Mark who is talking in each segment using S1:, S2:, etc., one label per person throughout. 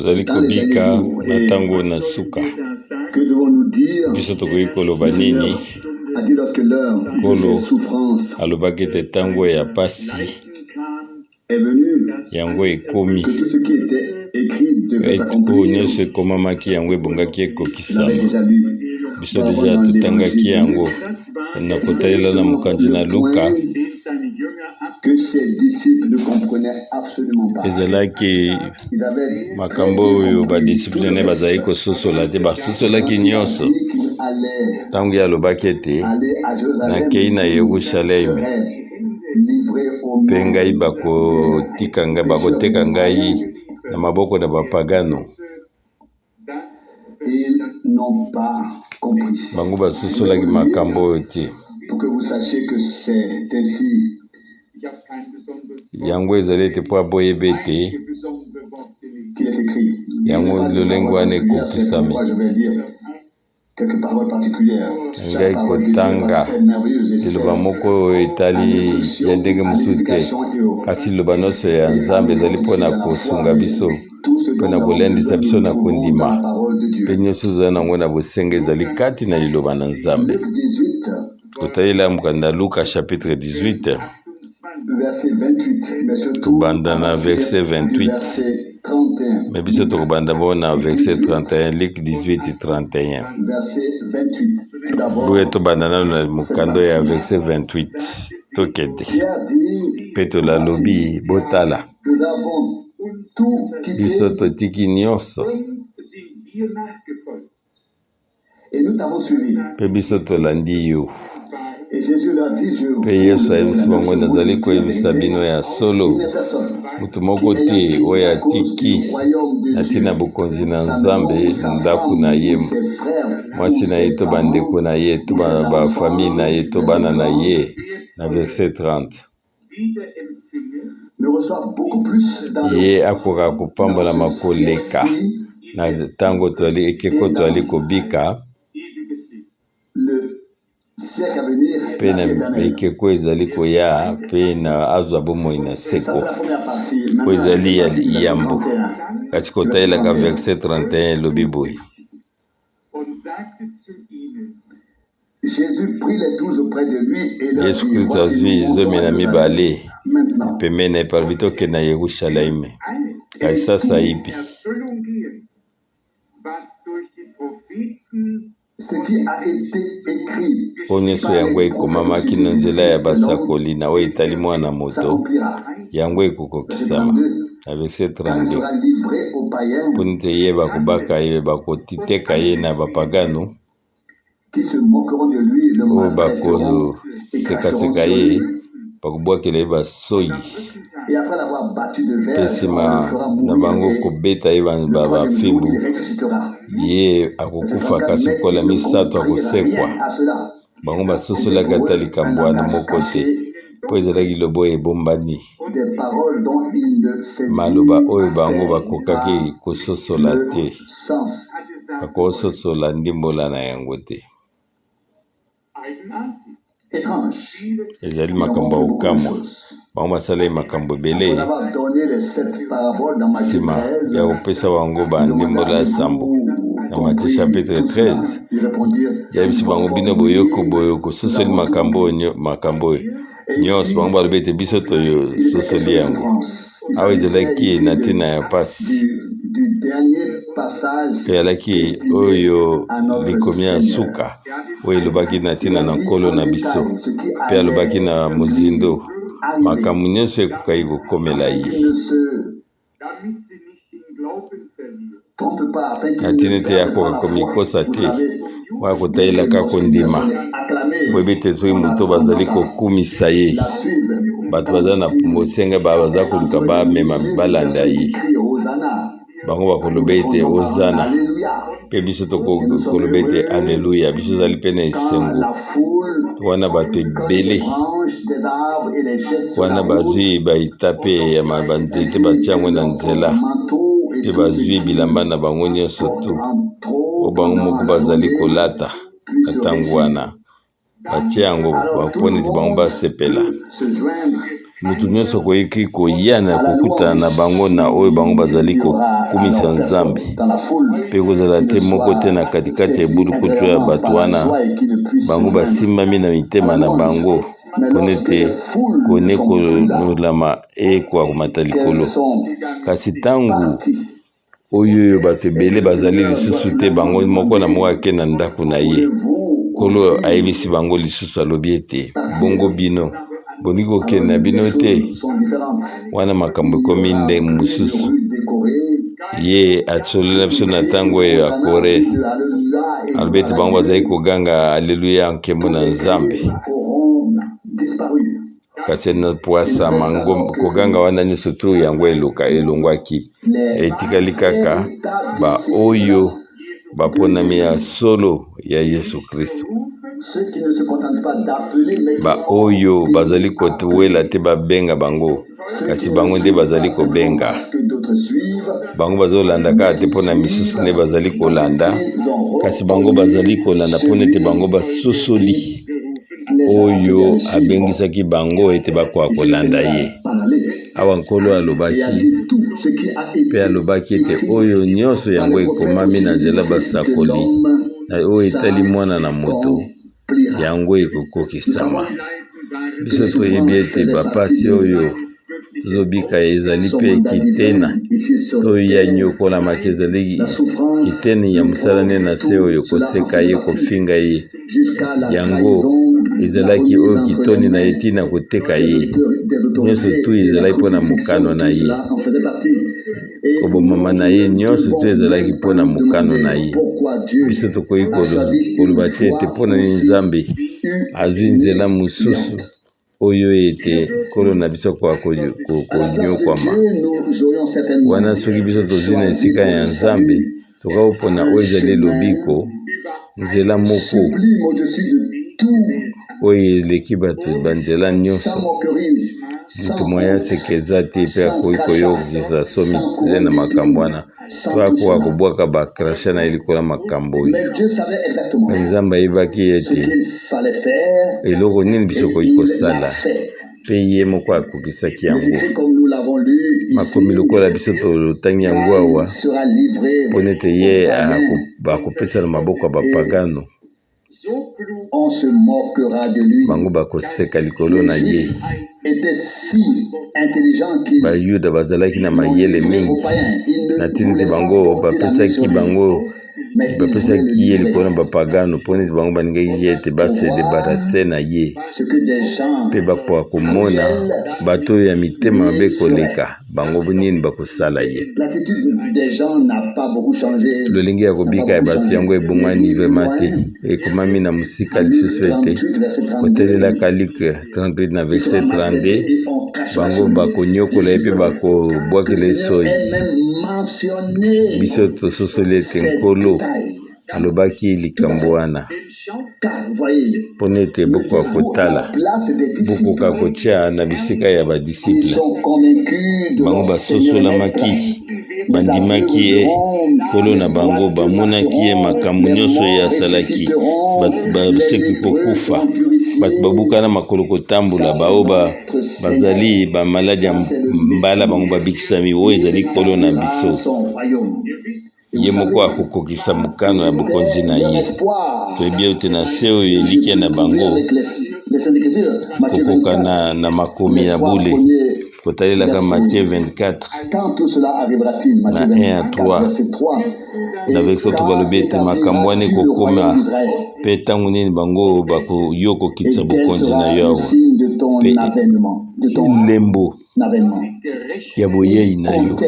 S1: tozali kobika na tango na suka biso tokoki koloba nini Nkolo alobaki ete tango ya pasi yango ekomi oyo nyonso ekomamaki yango ebongaki ekokisama biso deja totangaki yango na kotalela na mokanzi na Luka ezalaki makambo oyo badisiple ne bazali kososola te basosolaki nyonso ntango ye alobaki ete nakei na Yerusalemi mpe ngai bakoteka ngai na maboko na bapagano bango basosolaki makambo oyo te yango ezali ete mpo aboyeba ete yango lolenge wana ekokisami ngai kotanga liloba moko oyo etali ya ndenge mosusu te kasi liloba nyonso ya Nzambe ezali mpona kosunga biso mpona kolendisa biso na kondima mpe nyonso ezali nango na bosenga ezali kati na liloba na Nzambe. Kotalela mokanda na Luka chapitre 18 tobanda na verset 28 mais biso tokobanda bo na verset 31 Luc 18:31 boye tobanda nano na mokando ya verset 28 tokende mpe tolalobi botala biso totiki nyonso mpe biso tolandi yo. Mpe Yesu ayebisi bango nazali koyebisa bino ya solo mutu moko te oyo atiki na ntina bokonzi na Nzambe ndako na ye mwasi na ye to bandeko na ye to bafamille na ye to bana na ye na verset 30 ye akoka kopambola makoleka na ntango ekeko toali kobika mpe na ekeko ezali koya mpe na azwa bomoi na seko po ezali ya yambo kati kotalelaka verset 31 elobi boye Yesu Kristo azwi zomi na mibale pembeni na ye palobi tokende na Yerusalemi kasi sasa ipi po nyonso yango ekomamaki na nzela ya basakoli na oyo etali mwana moto yango ekokokisama na verset 32 mpo nete ye bakobaka ye bakotiteka ye na bapagano oyo bakosekaseka ye bakobwakela ye basoyi mpe nsima na bango kobeta ye bafimbu ye akokufa kasi kola misato akosekwa bango basosolaki ata likambo wana moko te mpo ezalaki liloba oyo ebombani maloba oyo bango bakokaki kososola te bakososola ndimbola na yango te. Ezali makambo ya okamwa bango basalaki makambo ebele nsima ya kopesa bango bandimbola ya sambo na Matthieu chapitre 13 yayebisi bango bino boyoko sosoli makambo oyo nyonso bango balobi ete biso tososoli yango awa ezalaki na ntina ya pasi mpe alaki oyo likomi ya suka oyo elobaki na ntina na Nkolo na biso mpe alobaki na mozindo makambo nyonso ekokaki kokomela ye na ntina ete akoka komikosa te oyo akotalelaka kondima boyebi ete soki moto bazali kokumisa ye bato baza na bosenga baza koluka bamema balanda ye bango bakoloba ete ozana mpe biso tokoloba ete alleluya biso ezali mpe na esengo wana bato ebele wana bazwi baita mpe ya banzete batia yango na nzela mpe bazwi bilamba na bango nyonso tu o bango moko bazali kolata na ntango wana batia yango baponi ete bango basepela mutu nyonso koyiki koya na kokutana na bango na oyo bango bazali kokumisa nzambe mpe kozala te moko te na katikati ya ebulukutu ya bato wana bango basimbami na mitema na bango mpona ete kone konolama ekwa komata likolo. Kasi ntango oyo bato ebele bazali lisusu te bango moko na moko ake na ndako na ye, Nkolo ayebisi bango lisusu alobi ete bongo bino bolingi kokende na bino te, wana makambo ekomi ndenge mosusu. Ye atsololi na biso na ntango oyo ya Kore alobi ete bango bazali koganga aleluya nkembo na Nzambe, kasi na poasa mango koganga wana nyonso tu yango elongwaki, etikali kaka ba oyo baponami ya solo ya Yesu Kristo, ba oyo bazali kotowela te babenga bango, kasi bango nde bazali kobenga. Bango bazolanda kaka te mpona misusu nde bazali kolanda, kasi bango bazali kolanda mpona ete bango basosoli oyo abengisaki bango ete bakoka kolanda ye. Awa Nkolo alobaki mpe alobaki ete oyo nyonso yango ekomami na nzela basakoli na oyo etali mwana na moto yango ekokokisama. Biso toyebi ete bapasi oyo tozobika ezali mpe kitena to ya nyokolamaki ezali kitene ya mosala nde na se oyo koseka ye kofinga ye, yango ezalaki oyo kitoni na ye ntina koteka ye, nyonso tu ezalaki mpona mokano na ye, kobomama na ye nyonso tu ezalaki mpona mokano na ye. Biso tokoki koloba te ete mpona nini Nzambe azwi nzela mosusu oyo ete Nkolo na biso konyokwama. Wana soki biso tozwi na esika ya Nzambe tokopona oyo ezali lobiko nzela moko oyo eleki bato banzela nyonso, mutu moya seke eza te mpe akoki koyokisa somi te na makambo wana to akoka kobwaka bakrasha na ye likolo makambo oyo. Nzambe ayebaki ete eloko nini biso koki kosala mpe ye moko akokisaki yango. Makomi lokola biso totangi yango awa mpona ete ye bakopesa na maboko ya bapagano, bango bakoseka likolo na ye. Bayuda bazalaki na mayele mingi na ntina ete bango bapesaki ye likolo na bapagano mpona ete bango balingaki ye ete basedebarase na ye mpe bakoka komona bato oyo ya mitema mabe koleka bango nini bakosala ye. Lolenge ya kobika ya bato yango ebongwani vraimen te, ekomami na mosika lisusu ete kotelelaka Luke 38 na verset 32 bango bakonyokola ye mpe bakobwakela esoyi. Biso tososoli ete Nkolo alobaki likambo wana mpona ete bokoka kotala, bokoka kotia na bisika ya badisiple. Bango basosolamaki, bandimaki ye Nkolo na bango, bamonaki ye makambo nyonso ye asalaki, baseki kokufa, bato babukana makolo kotambola, bao bazali bamaladi ya mbala bango babikisami, oyo ezali Nkolo na biso. Ye moko akokokisa mokano ya bokonzi na ye. Toyebi ete na se oyo elikia na bango kokoka na makomi ya bule kotalelaka Matthieu 24 na 1 à 3 na verset to balobi ete makambo wana ekokoma mpe ntango nini bango bakoyo kokitisa bokonzi na yo awa mpe lembo ya boyei na yo.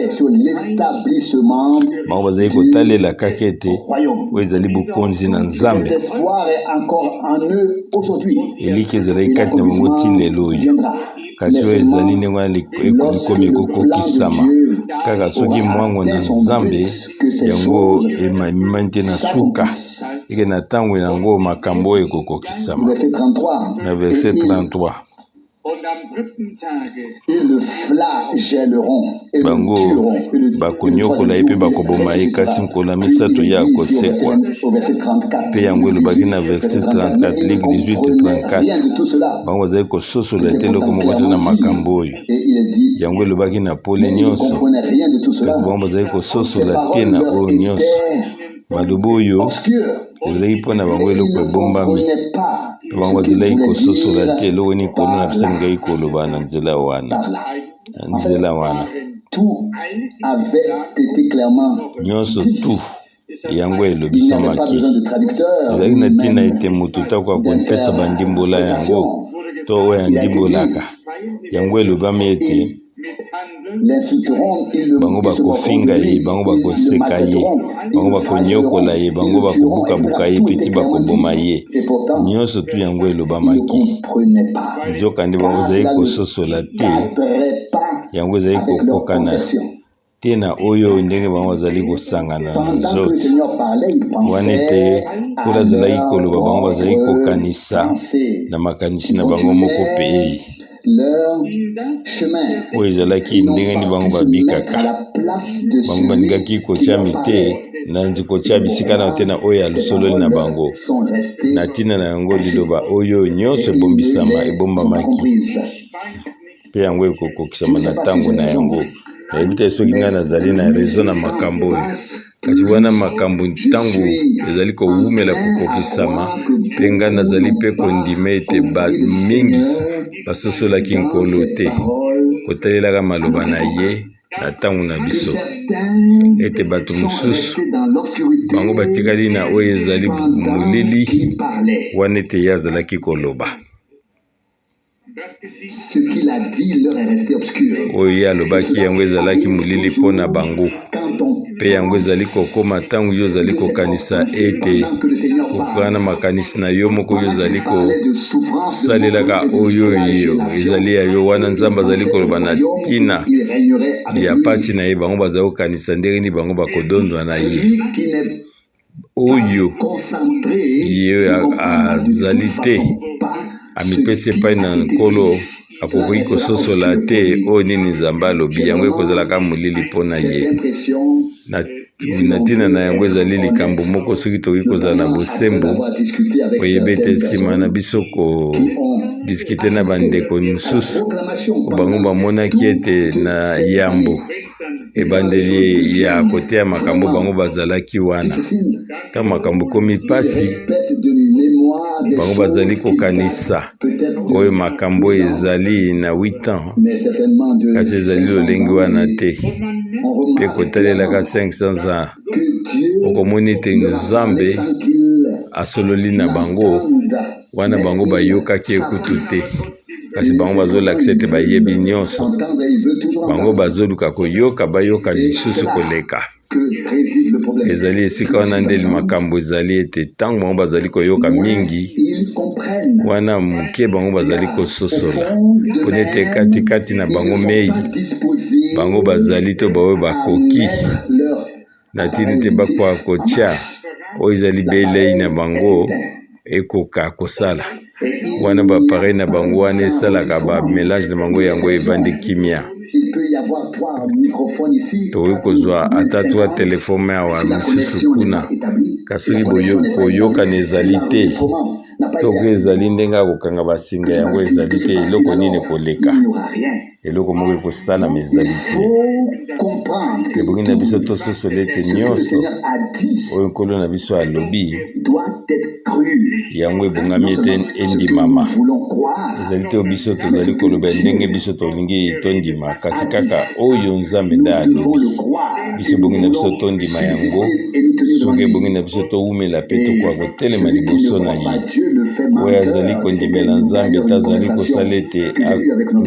S1: Bango bazali kotalela kaka ete oyo ezali bokonzi na Nzambe, eliki ezalaki kati na bango ti lelo oyo, kasi oyo ezali ndenge wana likomi ekokokisama kaka soki mwango na Nzambe yango emamimani te na suka eke na ntango yango makambo oyo ekokokisama. Na verset 33
S2: Ils le flagelleront et le
S1: bango
S2: tueront.
S1: bakonyokola ye mpe bakoboma ye kasi nkolo ya misato ye akosekwa mpe yango elobaki na verset 34 Luc 18:34 bango bazali kososola ete eloko moko te na makambo oyo yango elobaki na pole nyonso kasi bango bazali kososola te na oyo nyonso maloba oyo ezalaki mpo na bango eloko ebombami mpe bango bazalaki kososola te eloko nini nkolo na biso alingaki koloba na nzela wana nyonso tu yango elobisamaki ezalaki na ntina ete moto tako akonipesa bandimbola yango to oyo andimbolaka yango elobami ete bango bakofinga ye bango bakoseka ye bango bakonyokola ye bango bakobukabuka ye peti bakoboma ye nyonso tu yango elobamaki nzoka nde bango ezali kososola te yango ezali kokokana te na oyo ndenge bango bazali kosangana na nzoto wana ete nkolo azalaki koloba bango bazali kokanisa na makanisi na bango moko mpe oyo ezalaki ndenge nini bango babikaka bango balingaki kotiami te na nziko tia bisika na te na oyo ya lusololi na bango na ntina na yango liloba oyo nyonso ebombamaki mpe yango ekokokisama na ntango na yango nayebi te soki ngai nazali na rezo na makambo oyo kasi wana makambo ntango ezali kowumela kokokisama mpe ngai nazali mpe kondima ete mingi basosolaki nkolo te kotalelaka maloba na ye na ntango na biso ete bato mosusu bango batikali na oyo ezali molili wana ete ye azalaki koloba oyo ye alobaki yango ezalaki molili mpo na bango mpe yango ezali kokoma ntango yo ozali kokanisa ete kokokana makanisi na yo moko oyo ozali kosalelaka oyo ezali ya yo wana nzambe azali koloba na ntina ya pasi na ye bango bazali kokanisa ndenge nini bango bakodondwa na ye oyo ye azali te amipesi epai na nkolo akokoki kososola te oyo nini nzambe alobi yango ekozalaka molili mpo na ye na ntina na yango ezali likambo moko soki tokoki kozala na bosembo oyebe ete nsima na biso kodiskute na bandeko mosusu bango bamonaki ete na yambo ebandeli ya koteya makambo bango bazalaki wana ntango makambo ekomi pasi bango bazali kokanisa oyo makambo ezali na 8 ans kasi ezali lolenge wana te mpe kotalelaka 500 ans okomoni ete nzambe asololi na bango wana bango bayokaki ekutu te kasi bango bazolakisa ete bayebi nyonso bango bazoluka koyoka bayoka lisusu koleka ezali esika wana nde makambo ezali ete ntango bango bazali koyoka mingi wana moke bango bazali kososola mpona ete katikati na bango mei bango bazali to baoyo bakoki na ntina ete bakoka kotia oyo ezali belei na bango ekoka kosala wana bapareil na bango wana esalaka bamélange na bango yango evandi kimia tokoki kozwa ata twa telefone awa misusu kuna kasi koyokana ezali te toko ezali ndenge akokanga basinga yango ezali te eloko nini koleka eloko moko ekosalama ezali te ebongi na biso tososola ete nyonso oyo nkolo na biso alobi yango ebongami ete endimama ezali te biso tozali koloba ndenge biso tolingi tondima kasi kaka oyo nzambe nde alobi biso ebongi na biso tondima yango soki ebongi na biso towumela mpe tokoka kotelema liboso na ye oyo azali kondimela nzambe ete azali kosala ete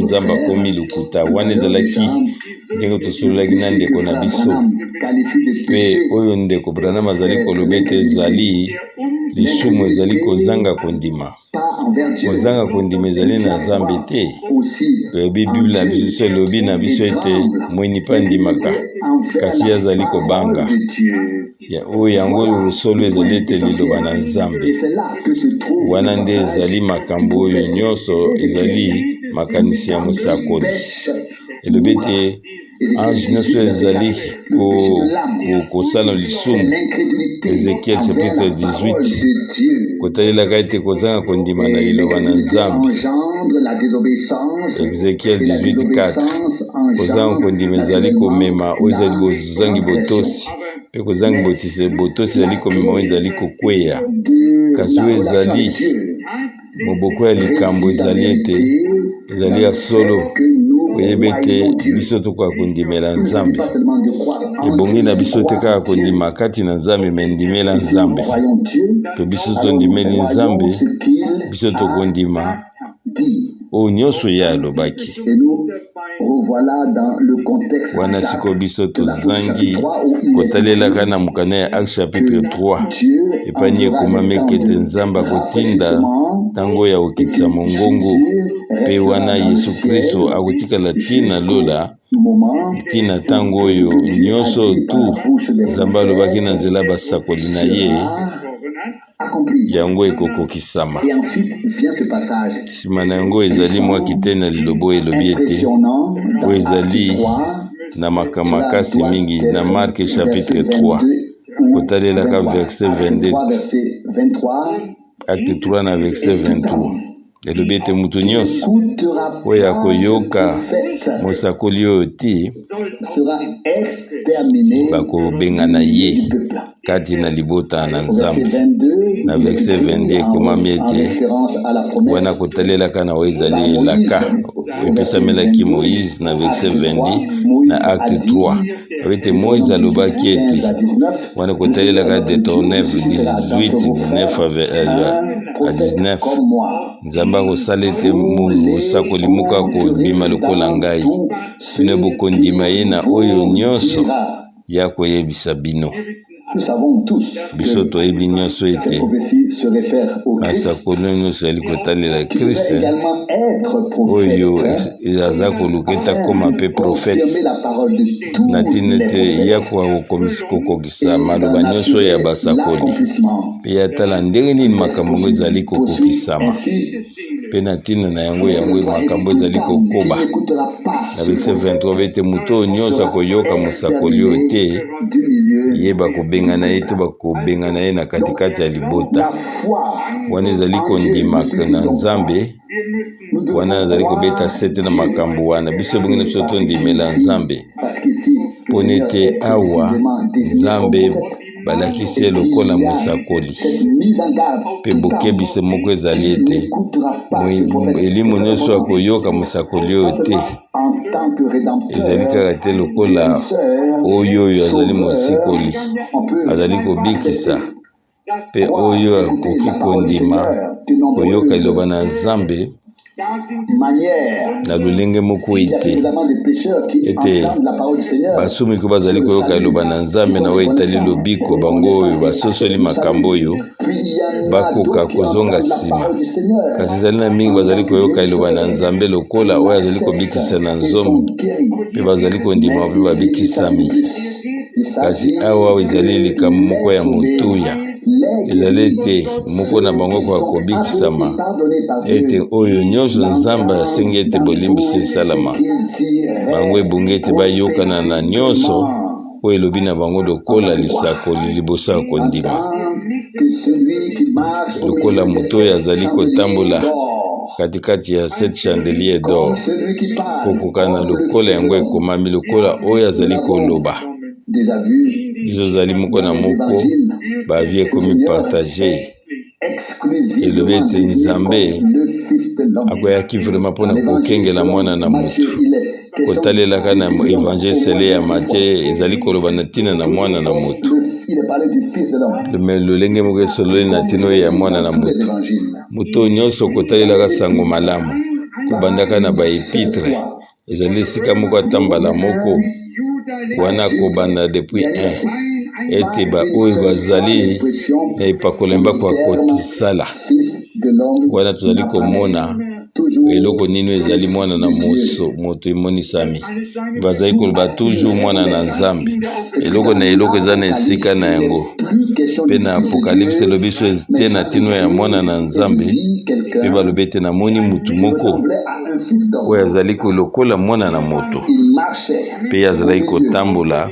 S1: nzambe akomi lokuta wana ezalaki ndenge tosololaki na ndeko na biso mpe oyo ndeko Branham azali koloba ete ezali lisumu ezali kozanga kondima ezali na nzambe te oyebi biblia na biso elobi na biso ete mweni mpe andimaka kasi azali kobanga oyo yango solo ezali ete liloba na nzambe wana nde ezali makambo oyo nyonso ezali makanisi ya mosakoli elobi ete ange nyonso ezali kosala lisumu. Ézéchiel chapitre 18 kotalelaka ete kozanga kondima na liloba na Nzambe. Ézéchiel 18:4 kozanga kondima ezali komema oyo ezali bozangi botosi, mpe kozangi botosi ezali komema oyo ezali kokweya. Kasi oyo ezali moboko ya likambo ezali ete ezali ya solo oyeba ete biso tokoka kondimela Nzambe. Ebongi na biso te kaka kondima kati na Nzambe, me ndimela Nzambe. Mpe biso tondimeli Nzambe, biso tokondima oyo nyonso ye alobaki. Wana sikoyo biso tozangi kotalelaka na mokanda ya Acte chapitre 3 epani ekomami ete Nzambe akotinda ntango ya kokitisa mongongo, mpe wana Yesu Kristo akotikala tina lola tina ntango oyo nyonso tu Nzambe alobaki na nzela basakoli na ye yango ekokokisama. Nsima na yango ezali mwa kitena lilobo elobi ete oyo ezali na makambo makasi mingi na Marke chapitre 3 kotalelaka verset 22, acte 3 na verset 23 elobi ete mutu nyonso oyo akoyoka mosakoli oyo te bakobengana ye kati na libota na Nzambe. Na verset 22 ekomami ete wana kotalelaka na oyo ezali elaka epesamelaki Moïse na verset 20 na acte 3 ete Moïse alobaki ete wana kotalelaka Deutéronome 18:19 Nzambe akosala ete mosakoli moko akobima lokola ngai, bino bokondima ye na oyo nyonso ya koyebisa bino. Biso toyebi nyonso ete masakoli nyonso yali kotalela Kristo oyo aza koluka ete akoma mpe profete na ntina ete ya kokokisa maloba nyonso ya basakoli, mpe yatala ndenge nini makambo ngo ezali kokokisama, mpe na ntina na yango makambo ezali kokoba. Na verset 23 ete moto oyo nyonso akoyoka mosakoli oyo te ye bakobengana ye to bakobengana ye na katikati ya libota. Wana ezali kondima na Nzambe, wana ezali kobeta sete na makambo wana. Biso bongi na biso tondimela Nzambe pona ete awa Nzambe balakisi ye lokola mosakoli, mpe bokebise moko ezali ete elimo nyonso akoyoka mosakoli oyo te ezali kaka te lokola oyo azali mosikoli azali kobikisa, mpe oyo akoki kondima koyoka liloba na Nzambe na lolenge moko ete basumi ko bazali koyoka liloba na Nzambe na oyo etali lobiko bango oyo basosoli makambo oyo bakoka kozonga nsima. Kasi ezali na mingi bazali koyoka liloba na Nzambe lokola oyo azali kobikisa na nzomo, mpe bazali kondima mpe babikisami. Kasi awa ezali likambo moko ya motuya, ezali ete moko na bango kwa kobikisama ete oyo nyonso Nzambe asengi ete bolimbisi esalama, bango ebongi ete bayokana na nyonso oyo elobi na bango lokola lisakoli liboso ya kondima. Lokola moto oyo azali kotambola katikati ya 7 chandelier d'or, kokokana lokola yango ekomami lokola oyo azali koloba. Biso zali moko na moko bavie ekomi partage elobi ete Nzambe akoyaki vraiment mpona kokengela mwana na mutu. Kotalelaka na évangile sele ya Matthieu ezali koloba na ntina na mwana na mutu, lolenge moko esololi na ntina oyo ya mwana na mutu. Mutu nyonso kotalelaka sango malamu kobandaka na baepitre ezali esika moko atambala moko wana kobanda depuis 1 ete baoyo bazali na epakolemba kwa kotisala. Wana tozali komona eloko nini ezali mwana na moto emonisami, bazali koloba toujours mwana na Nzambe. Eloko na eloko eza na esika na yango, pe na Apocalypse lobi so te na tino ya mwana na Nzambe pe balobi ete namoni mutu moko oyo azali kolokola mwana na moto pe azalaki kotambola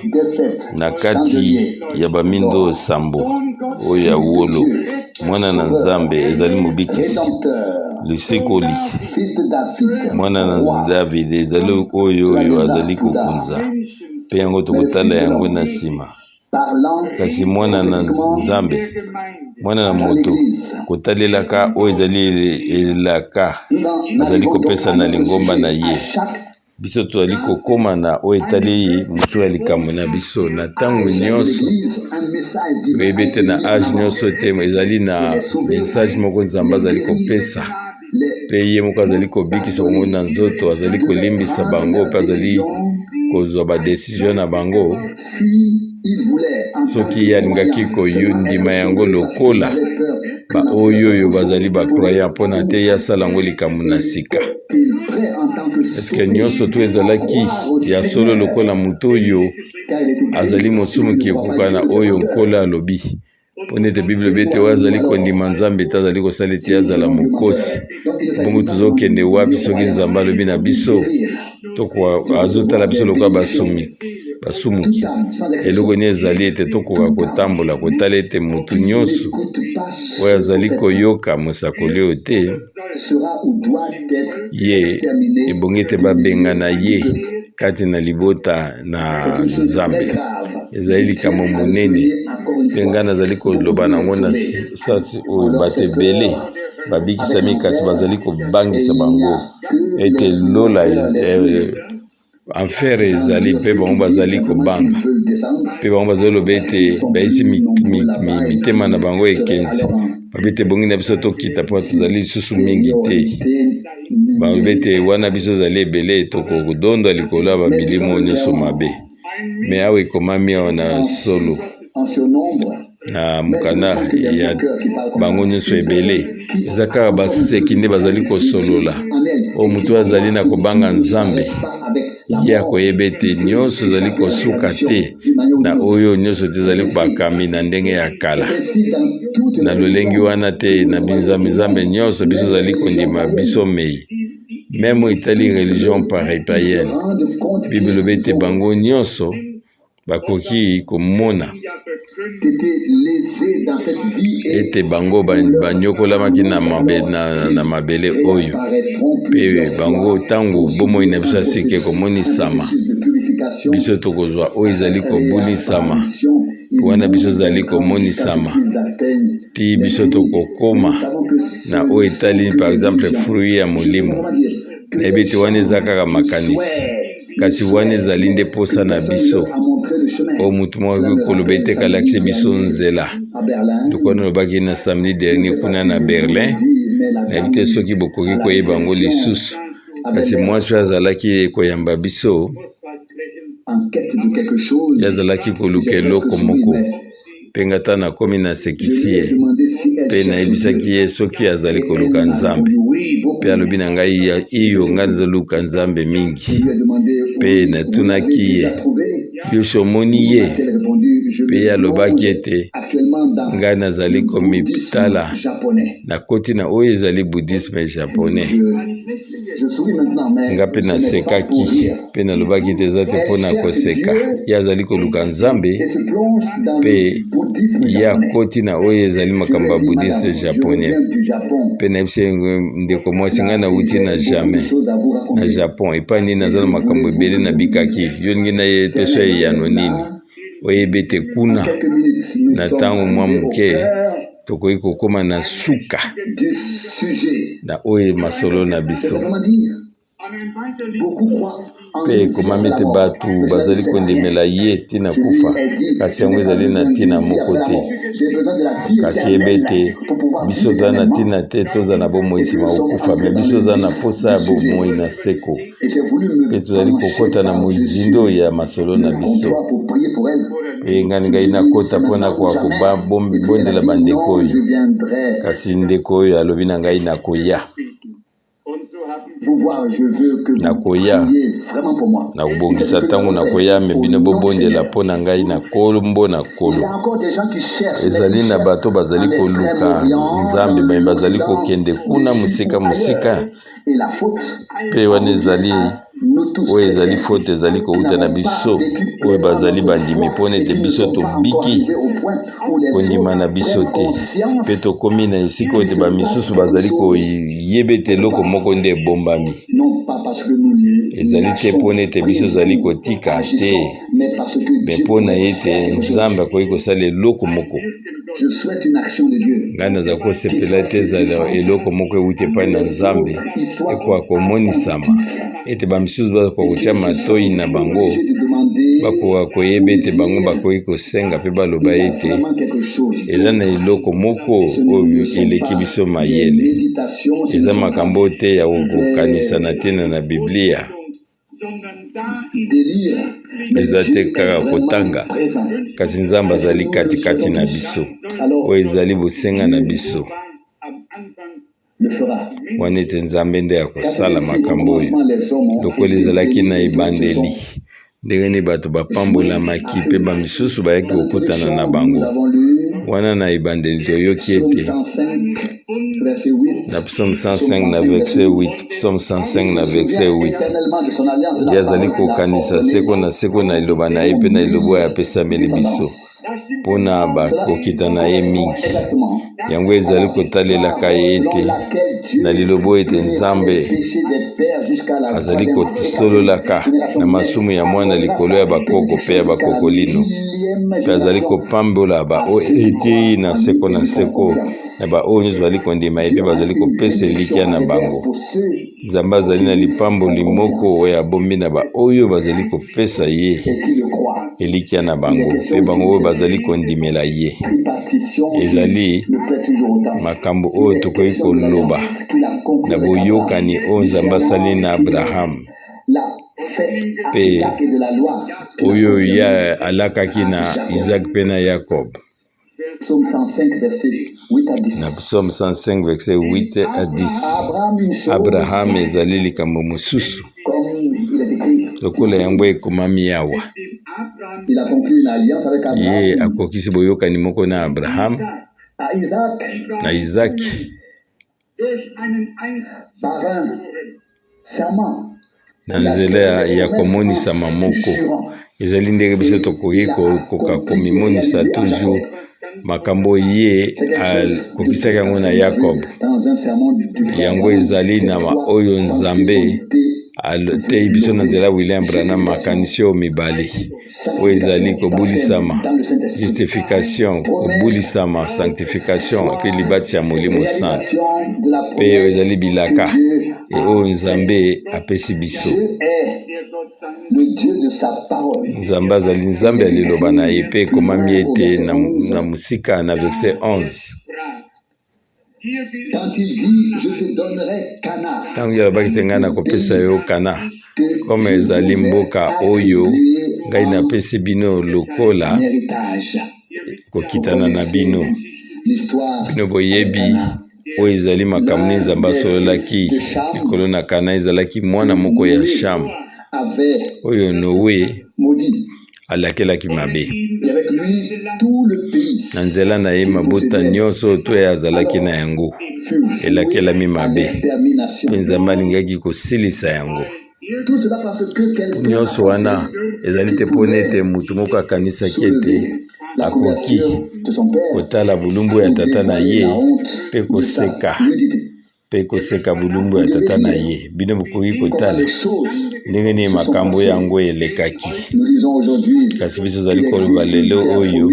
S1: na kati ya bamindo sambo oyo ya wolo. Mwana na Nzambe ezali mobikisi lisekoli mwana na David ezali oyo azali kokunza pe yango tokotala yango na nsima. Kasi mwana na Nzambe mwana na moto kotalelaka oyo ezali elaka azali kopesa na lingomba na ye. Biso tozali kokóma na oyo etali moto ya likambo na biso na ntango nyonso oyebi ete na age nyonso te ezali na message moko Nzambe azali kopesa pe ye moko azali kobikisa bango na nzoto, azali kolimbisa bango pe azali kozwa badesizio na bango soki alingaki koyondima yango lokola oyo bazali bacroyant mpona te ye asala yango likambo na sika. Eske nyonso to ezalaki ya solo lokola moto oyo azali mosumuki ekoka na oyo nkola alobi mpona ete Bible elobi ete oyo azali kondima Nzambe te azali kosala ete azala mokosi. Bongo tozokende wapi soki Nzambe alobi na biso azotala biso lokola basumuki? Eloko nini ezali ete tokoka kotambola kotala ete motu nyonso oyo azali koyoka mosakoli oyo te ye ebongi ete babengana ye kati na libota na Nzambe. Ezali likambo monene mpe ngai nazali koloba nango na sasi oyo bato ebele babikisami kasi bazali kobangisa bango ete lola enfer ezali mpe bango bazali kobanga mpe bango bazali loba ete bayisi mitema na bango ekenzi babi ete bongi na biso tokita mpo tozali lisusu mingi te. Balobi ete wana biso ezali ebele tokodondwa likolo ya bamilimo nyonso mabe. Me awa ekomami awa na solo na mokanda ya bango nyonso ebele eza kaka baseki nde bazali kosolola oyo motu azali na kobanga Nzambe ye akoyeba ete nyonso ezali kosuka te na oyo nyonso te ezali bakami na ndenge ya kala na lolengi wana te na binzambe nyonso biso ezali kondima biso mei meme etali religion païenne. Bible elobi ete bango nyonso bakoki komona ete bango banyokolamaki na mabele oyo pe bango ntango bomoi na biso asike komonisama biso tokozwa oyo ezali kobulisama wana biso ezali komonisama ti biso tokokoma na oyo etali par exemple fruit ya molimo nayebi ete wana eza kaka makanisi kasi wana ezali nde posa na biso oyo mutu moko koloba ete kalakisi biso nzela. Tukwana lobaki na samedi dernier kuna na Berlin nayebi te soki bokoki koyeba yango lisusu kasi mwasi azalaki koyamba biso ye azalaki koluka eloko moko mpe nga ta nakomi nasekisi ye mpe nayebisaki ye soki azali koluka Nzambe mpe alobi na ngai iyo ngai nazoluka Nzambe mingi mpe natunaki ye yosi omoni ye mpe alobaki ete ngai nazali komitala nakoti na oyo ezali bouddhisme japonais nga mpe nasekaki mpe nalobaki ete eza te mpona koseka ye azali koluka Nzambe mpe ye akoti na oyo ezali makambo ya bouddhiste japonais mpe nayebisi ndeko mwasi ngai nawuti na jamais na Japon epai nini naza na makambo ebele nabikaki yo ndenge nayepeso ya eyano nini oyebi ete kuna na ntango mwa moke tokoki kokóma na suka na oyo masolo na biso mpe ekomami ete bato bazali kondimela ye ntina kufa kasi yango ezali na ntina moko te kasi yeba ete biso toza na ntina te toza na bomoi nsima kokufa me biso toza na posa ya bomoi na seko mpe tozali kokɔta na mozindo ya masolo na biso mpe ngai nakɔta mpona kobondela bandeko oyo kasi ndeko oyo alobi na ngai nakoya. nakoya nakobongisa ntango nakoya me bino bobondela mpo na ngai na kombo na kolo. Ezali na bato bazali koluka nzambe baye bazali kokende kuna musika mpe wana ezali oyo ezali faute ezali kouta na biso oyo bazali bandimi mpo nete biso tobiki kondima na biso te mpe tokomi na esika oyo te bamisusu bazali koyeba ete eloko moko nde ebombami. Ezali te mpo nete biso ezali kotika te me mpo na ye te nzambe akoki kosala eloko moko. Ngai naza kosepela ete ezala eloko moko ewuti epai na nzambe ekoka komonisama ete bamisusu bakoka kotia matoi na bango bakoka koyeba ete bango bakoki kosenga mpe baloba ete eza na eloko moko oyo eleki biso mayele. Eza makambo te ya kokanisa na tina na Biblia, eza te kaka kotanga kasi nzambe azali katikati na biso oyo ezali bosenga na biso wana ete nzambe nde ya kosala makambo oyo lokola ezalaki na ebandeli ndenge nini bato bapambolamaki mpe bamisusu bayaki kokutana na bango wana na ebandeli toyoki ete na Psaume 105 na verset 8 Psaume 105 na verset 8 ye azali kokanisa seko na seko na liloba na ye mpe na liloba oyo apesameli biso mpona bakokita na ye mingi. Yango ezali kotalelaka ye ete na liloba oyo ete nzambe azali kosololaka na masumu ya mwana likolo ya bakoko mpe ya bakokolino mpe azali kopambola ete na seko na seko na baoyo nyonso bazali kondima ye mpe bazali kopesa elikya na bango. Nzambe azali na lipamboli moko oyo abombi na baoyo bazali kopesa ye elikya na bango mpe bango oyo bazali kondimela ye. Ezali makambo oyo tokoki koloba na boyokani oyo nzambe asali na Abraham mpe oyo ya alakaki na Isaac mpe na Jacob. Na Psaume 105 verset 8 à 10 Abraham ezali likambo mosusu lokola yango ekomami awa. Ye akokisi boyokani moko na Abraham na Isaac na nzela ya komonisama moko. Ezali ndenge biso tokoki koka komimonisa toujours makambo ye akokisaki yango na Jacob. Yango ezali na oyo nzambe alotei biso na nzela William Branham makanisi oyo mibale oyo ezali kobulisama justification, kobulisama sanctification epe libati ya Molimo Santo mpe oyo ezali bilaka oyo nzambe apesi biso. Nzambe azali nzambe ya liloba na ye mpe ekomami ete na musika na verset 11 ntango alobaki te ngai nakopesa yo Kana kome ezali mboka oyo ngai napesi bino lokola kokitana na bino boyebi oyo ezali makambo nzambe asololaki likolo na Kana. Ezalaki mwana moko ya Shamu oyo Noe alakelaki mabe na nzela na ye mabota nyonso to ye azalaki na yango elakelami mabe mpe nzambe alingaki kosilisa yango nyonso wana. Ezali te mpo ete mutu moko akanisaki ete akoki kotala bulumbu ya tata na ye mpe koseka bulumbu ya tata na ye. Bino bokoki kotala ndenge nini makambo yango elekaki. Kasi biso ezali koloba lelo oyo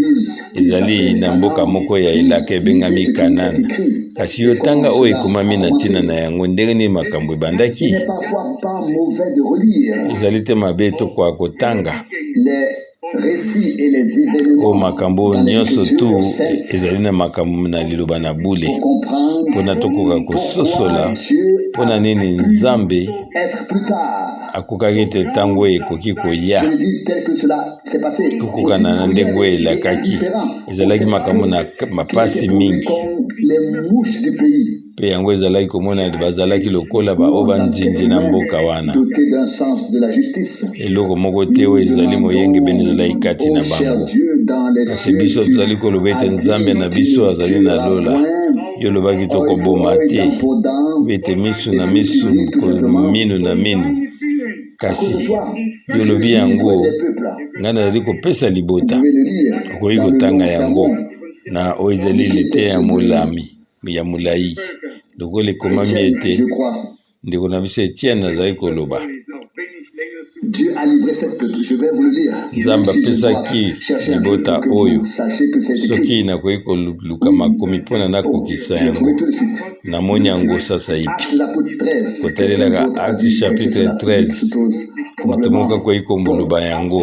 S1: ezali na mboka moko ya elaka ebengami Kanana. Kasi yo tanga oyo ekomami na ntina na yango ndenge nini makambo ebandaki. Ezali te mabe tokoka kotanga o makambo nyonso tu ezali na makambo na liloba na bule mpona tokoka kososola mpona nini nzambe akokaki te ntango ekoki koya tukokana na ndenge oyo elakaki ezalaki makambo na mapasi mingi mpe yango ezalaki komona ete bazalaki lokola baoyo banzinzi na mboka wana eloko moko te oyo ezali moyenge bene ezalaki kati na bango kasi biso tozali koloba ete nzambe na biso azali na lola yo olobaki tokoboma te ete misu na misu minu na minu kasi yo olobi yango ngai nazali kopesa libota okoki kotanga yango na oyo ezali lite ya molami ya molai lokola ekomami ete ndeko na biso Etienne azali koloba nzambe apesaki libota oyo soki nakoki koluka makomi mpona nakokisa yango namoni yango sasa ipi kotalelaka Acte chapitre 13 moto moko akoki koloba yango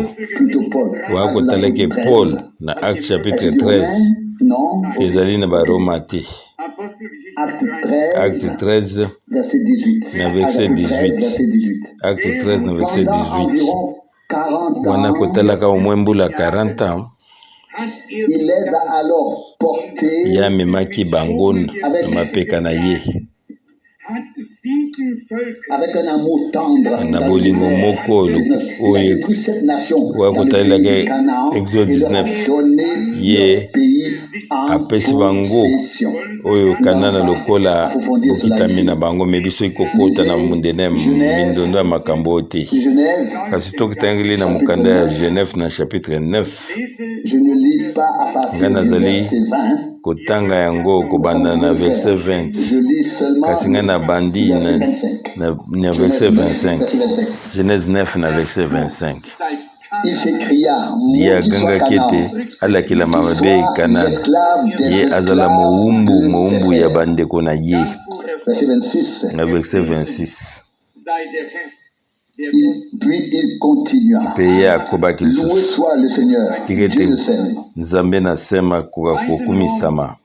S1: waya kotalaki Paul na Acte chapitre 13 tezali na baroma te Acte 13 na verset 18 Acte 13 na verset 18 wana kotalaka omwe mbula 40 ans ya amemaki bango na mapeka na ye na bolingo moko oyo wakotalelaka Exode 19 ye apesi bango oyo kanana lokola bokitami na bango me biso ikokota na mundene mindondo ya makambo te kasi tokitangeli na mokanda ya Genève na chapitre 9 nga nazali kotanga yango kobanda na verset 20 kasi nga na bandi na verset 25 Genèse 9 na verset 25 ye agangaki ete alakila mabe Kanana ye azala mowumbu ya bandeko na ye na verset 26 mpe ye akobaki lisusu tika ete nzambe nasema kokumisama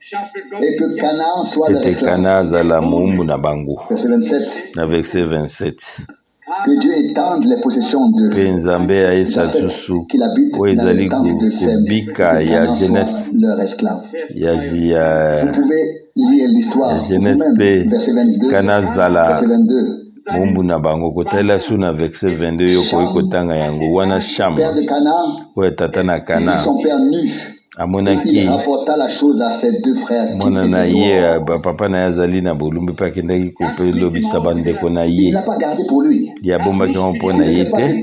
S1: ete Kana azala mowumbu na bango na verset 27 mpe nzambe ayesa susu oyo ezali kobika ya jeunesse ya jeunesse mpe Kana azala mowumbu na bango kotalela su na verset 22 yo koki kotanga yango wana Sham oyo tata na Kana amonaki mwana na ye bapapa na ye azali na bolumbi mpe akendaki kopelobisa bandeko na ye ye abombaki yango mpo na ye te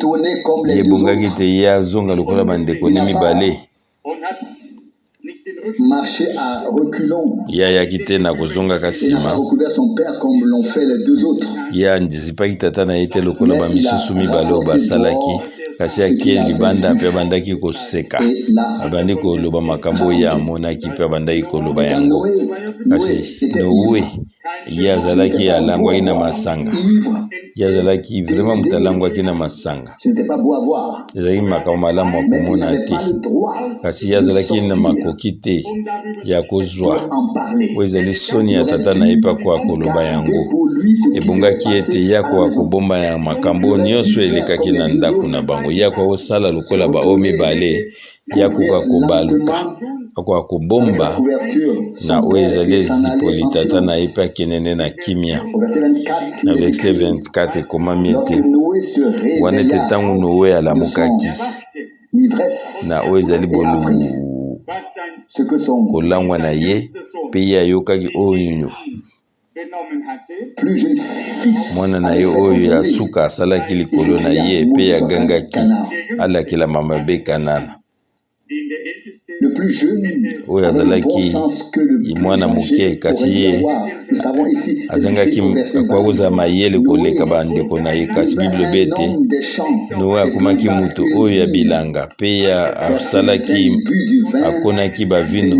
S1: ye ebongaki te ye azonga lokola bandeko ne mibale ye ayaki te na kozongaka nsima ye andisipaki tata na ye te lokola bamisusu mibale oyo basalaki kasi akie libanda mpe abandaki koseka abandi koloba makambo oyo amonaki mpe abandaki koloba yango kasi Noe ye azalaki alangwaki na masanga ye azalaki vraiment moto alangwaki na masanga ezalaki makambo malamu akomona te kasi ye azalaki na makoki te ya kozwa oyo ezali soni ya tata na ye mpe akoka koloba yango ebongaki ete ye akoka kobomba ya makambo nyonso elekaki na ndako na bango ye akoka kosala lokola baoyo mibale ye akoka kobaluka akoka kobomba na oyo ezali ezipoli tata na ye mpe akenene na kimia na verset 24 ekomami ete wana ete ntango Noe alamukaki na oyo ezali kolangwa na ye mpe ye ayokaki oyo mwana na ye oyo ya suka asalaki likolo na ye mpe agangaki alakela mabe Kanana oyo azalaki mwana moke kasi ye azangaki akoka kozala mayele koleka bandeko na ye kasi Bible bete Noe akomaki mutu oyo ya bilanga mpe asalaki akonaki bavino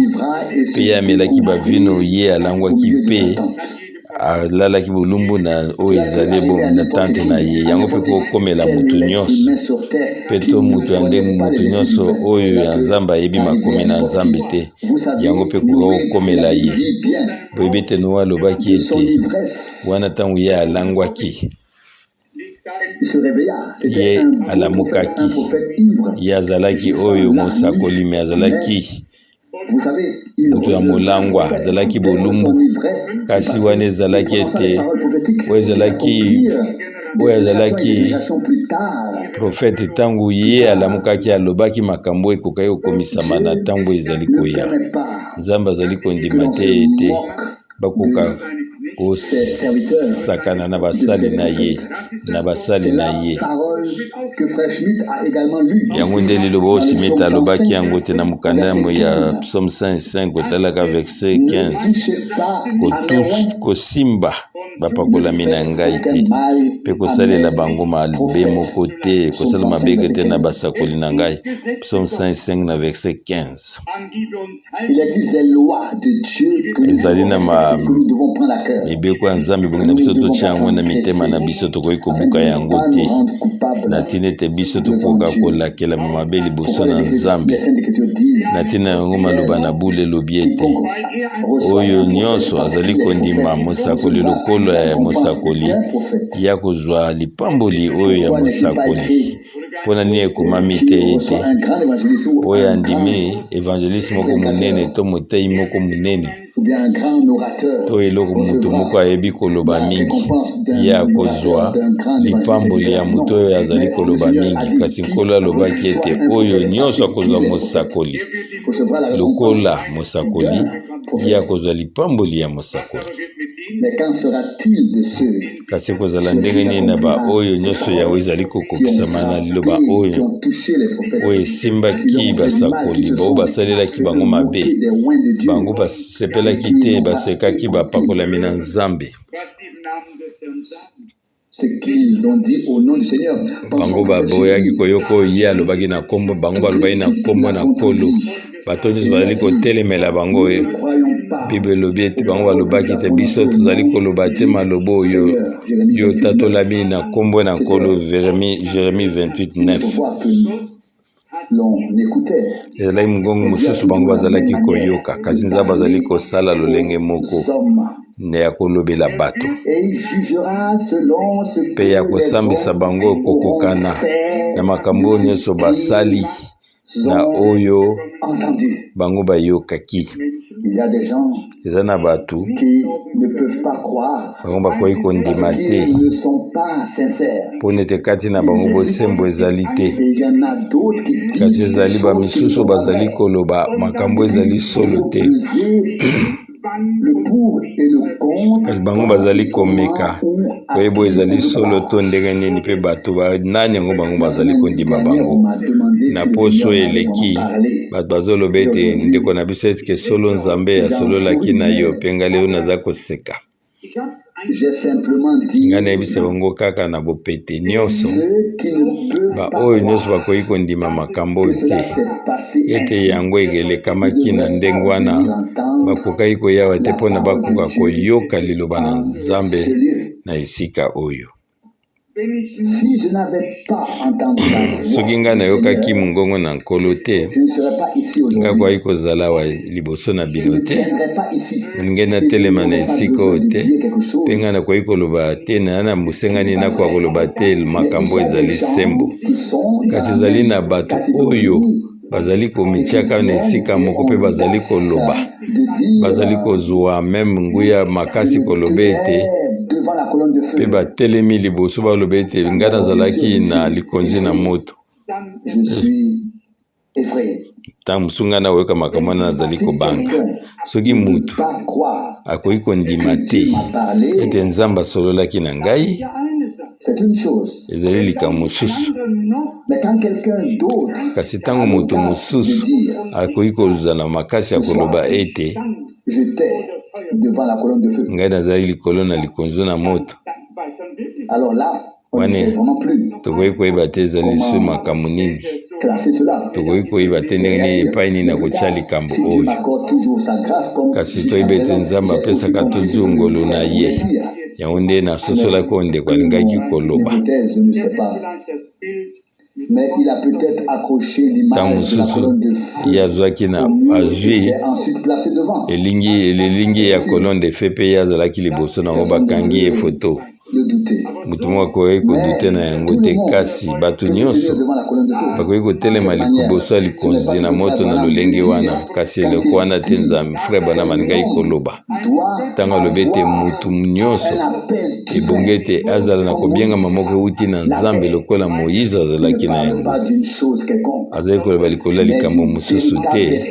S1: mpe ye amelaki bavino ye alangwaki mpe alalaki bolumbu na oyo ezali na tante na ye yango mpe kokomela mutu nyonso mpe to mutu ya ndenge mutu nyonso oyo ya Nzambe ayebi makomi na Nzambe te yango mpe kokomela ye boyebi ete Noe alobaki ete wana ntango ye alangwaki
S2: Il se réveilla. C'était
S1: ye
S2: un prophète
S1: alamukaki
S2: ivre.
S1: ye azalaki oyo mosakoli me azalaki
S2: Vous savez, il
S1: moto ya molangwa azalaki bolumbu kasi wana ezalaki ete oyo ezalaki profete ntango ye alamukaki alobaki makambo ekokaki kokomisama na ntango ezali koya nzambe azali kondima te ete bakoka kosakana na basali na ye yango nde liloba oyo Smith alobaki yango te na mokanda ya psaume 105 kotalaka verset 15 kosimba bapakolami na ngai te mpe kosalela bango mabe moko te kosala mabeke te na basakoli na ngai psaume 105 na verset 15 ezali na mibeko ya nzambe bongi na biso totya yango na mitema na biso tokoki kobuka yango te na ntina ete biso tokoka kolakela mabe liboso na nzambe na ntina yango maloba na bule elobi ete oyo nyonso azali kondima mosakoli lokolo ya mosakoli ya kozwa lipamboli oyo ya mosakoli mpona nini ekomami te ete oyo andimi evangeliste moko monene to motei moko monene to eloko moto moko ayebi koloba mingi ye akozwa lipamboli ya moto oyo azali koloba mingi kasi nkolo alobaki ete oyo nyonso akozwa mosakoli lokola mosakoli ye akozwa lipamboli ya mosakoli kasi kozala ndenge nini na baoyo nyonso yawe ezali kokokisama na liloba oyo esimbaki basakoli bao basalelaki bango mabe bango basepelaki te basekaki bapakolami na nzambe bango baboyaki koyoka oyo ye alobaki na nkombo bango balobaki na nkombo na nkolo bato nyonso bazali kotelemela bango bible elobi ete bango balobaki te biso tozali koloba te maloba oyo yo tatolami na nkombo na nkolo Jérémie 28:9 ezalaki mongongo mosusu bango bazalaki koyoka kasi nzambe bazali kosala lolenge moko nde ya kolobela bato mpe ya kosambisa bango kokokana na makambo oyo nyonso basali na oyo bango bayokaki eza na bato bango bakoki kondima te mpona ete kati na bango bosembo ezali te kasi ezali bamisusu bazali koloba makambo ezali solo te kasi bango bazali komeka koyeba ezali solo to ndenge nini mpe bato nani yango bango bazali kondima bango na poso eleki bato bazoloba ete ndeko na biso eske solo nzambe asololaki na yo mpe ngai lelo naza koseka ngai nayebisa bango kaka na bopete nyonso baoyo nyonso bakoki kondima makambo oyo te ete yango ekelekamaki na ndenge wana bakokaki koyawa te mpona bakoka koyoka liloba na nzambe na esika oyo soki ngai nayokaki mongongo na nkolo te ngai koki kozala awa liboso na bino te ngai natelema na esika oyo te mpe ngai nakoki koloba te na mosengani nakoka koloba te makambo ezali sembo kasi ezali na bato oyo bazali komitiaka na esika moko mpe bazali koloba bazali kozwa meme nguya makasi koloba ete mpe batelemi liboso baloba ete ngai nazalaki na likonzi na moto ntango mosusu ngai nakoyoka makambo wana nazali kobanga soki mutu akoki kondima te ete nzambe asololaki na ngai ezali likambo mosusu kasi ntango moto mosusu akoki kozala makasi ya koloba ete ngai nazali likolo na likonzo na moto wane tokoki koyeba te ezali lisu makambo nini tokoki koyeba te ndenge nini epai nini akotya likambo oyo kasi toyeba ete nzambe apesaka tozu ngolu na ye yango nde nasosolaki oyo ndeko alingaki koloba ntango mosusu ye azwaki na azwi elingi ya colonne de feu mpe ye azalaki liboso nango bakangi ye foto mutu moko akoki kodute na yango te, kasi bato nyonso bakoki kotelema liboso ya likonzi na moto na lolenge wana, kasi eloko wana te Nzambe frère Branham alingaki koloba ntango alobi ete mutu nyonso ebongi ete azala na kobiengama moko euti na Nzambe lokola Moïse azalaki na yango. Azali koloba likolo ya likambo mosusu te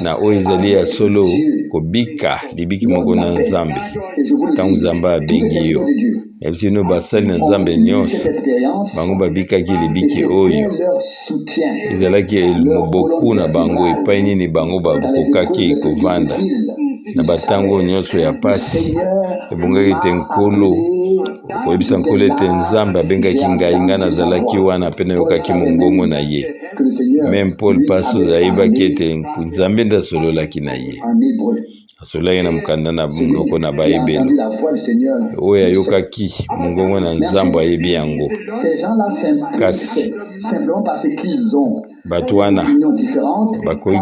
S1: na oyo ezali ya solo kobika libiki moko na Nzambe ntango Nzambe abengi yo. Yebisi no basali na Nzambe nyonso bango babikaki libiki oyo ezalaki moboku na bango epai nini bango bakokaki kovanda na batango nyonso ya pasi. Ebongaki te nkolo koyebisa nkolo ete Nzambe abengaki ngai nazalaki wana mpe nayokaki mongongo na ye. Même Paul paso ayebaki ete Nzambe nde asololaki na ye, asololaki na mokanda na monoko na bayebelo oyo ayokaki mongongo na Nzambe ayebi yango. Kasi bato wana bakoki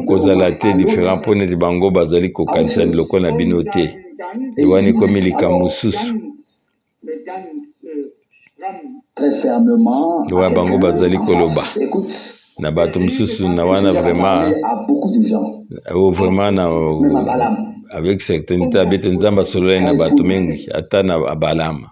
S1: kozala te différent mpo neti bango bazali kokanisa lokola na bino te. Ewani ekomi likambo mosusu oyo bango bazali koloba na bato mosusu na wana vraiment avec certaineté abete Nzambe asololaki na bato mengi ata na Balama.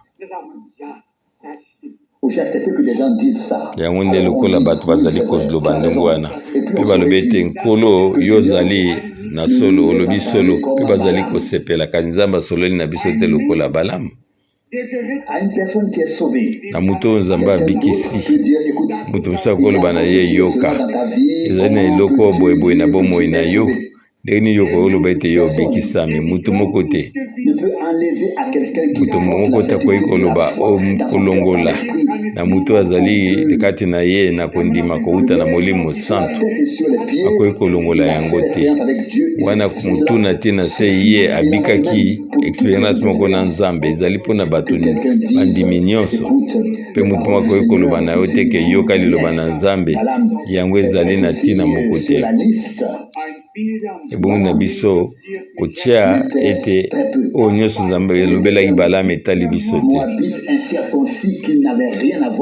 S1: Yango nde lokola bato bazali koloba ndenge wana mpe balobi ete nkolo yo ozali na solo olobi solo mpe bazali kosepela, kasi Nzambe asololi na biso te lokola Balama. Na mutu oyo Nzambe abikisi mutu mosusu akoloba na ye yoka ezali na eloko boyeboye na bomoi na yo ndenge nini yo koloba ete yo obikisami. Mutu moko te akoki koloba kolongola na mutu azali kati na ye na kondima kouta na Molimo Santo, akoki kolongola yango te. Wana mutuna te na se ye abikaki experience moko na Nzambe ezali mpona bato bandimi nyonso mpe mutu moko akoki koloba na yo te ke yoka liloba na Nzambe yango ezali na ntina moko te. Ebongi na biso kotia ete oyo nyonso Nzambe elobelaki Balama etali biso te.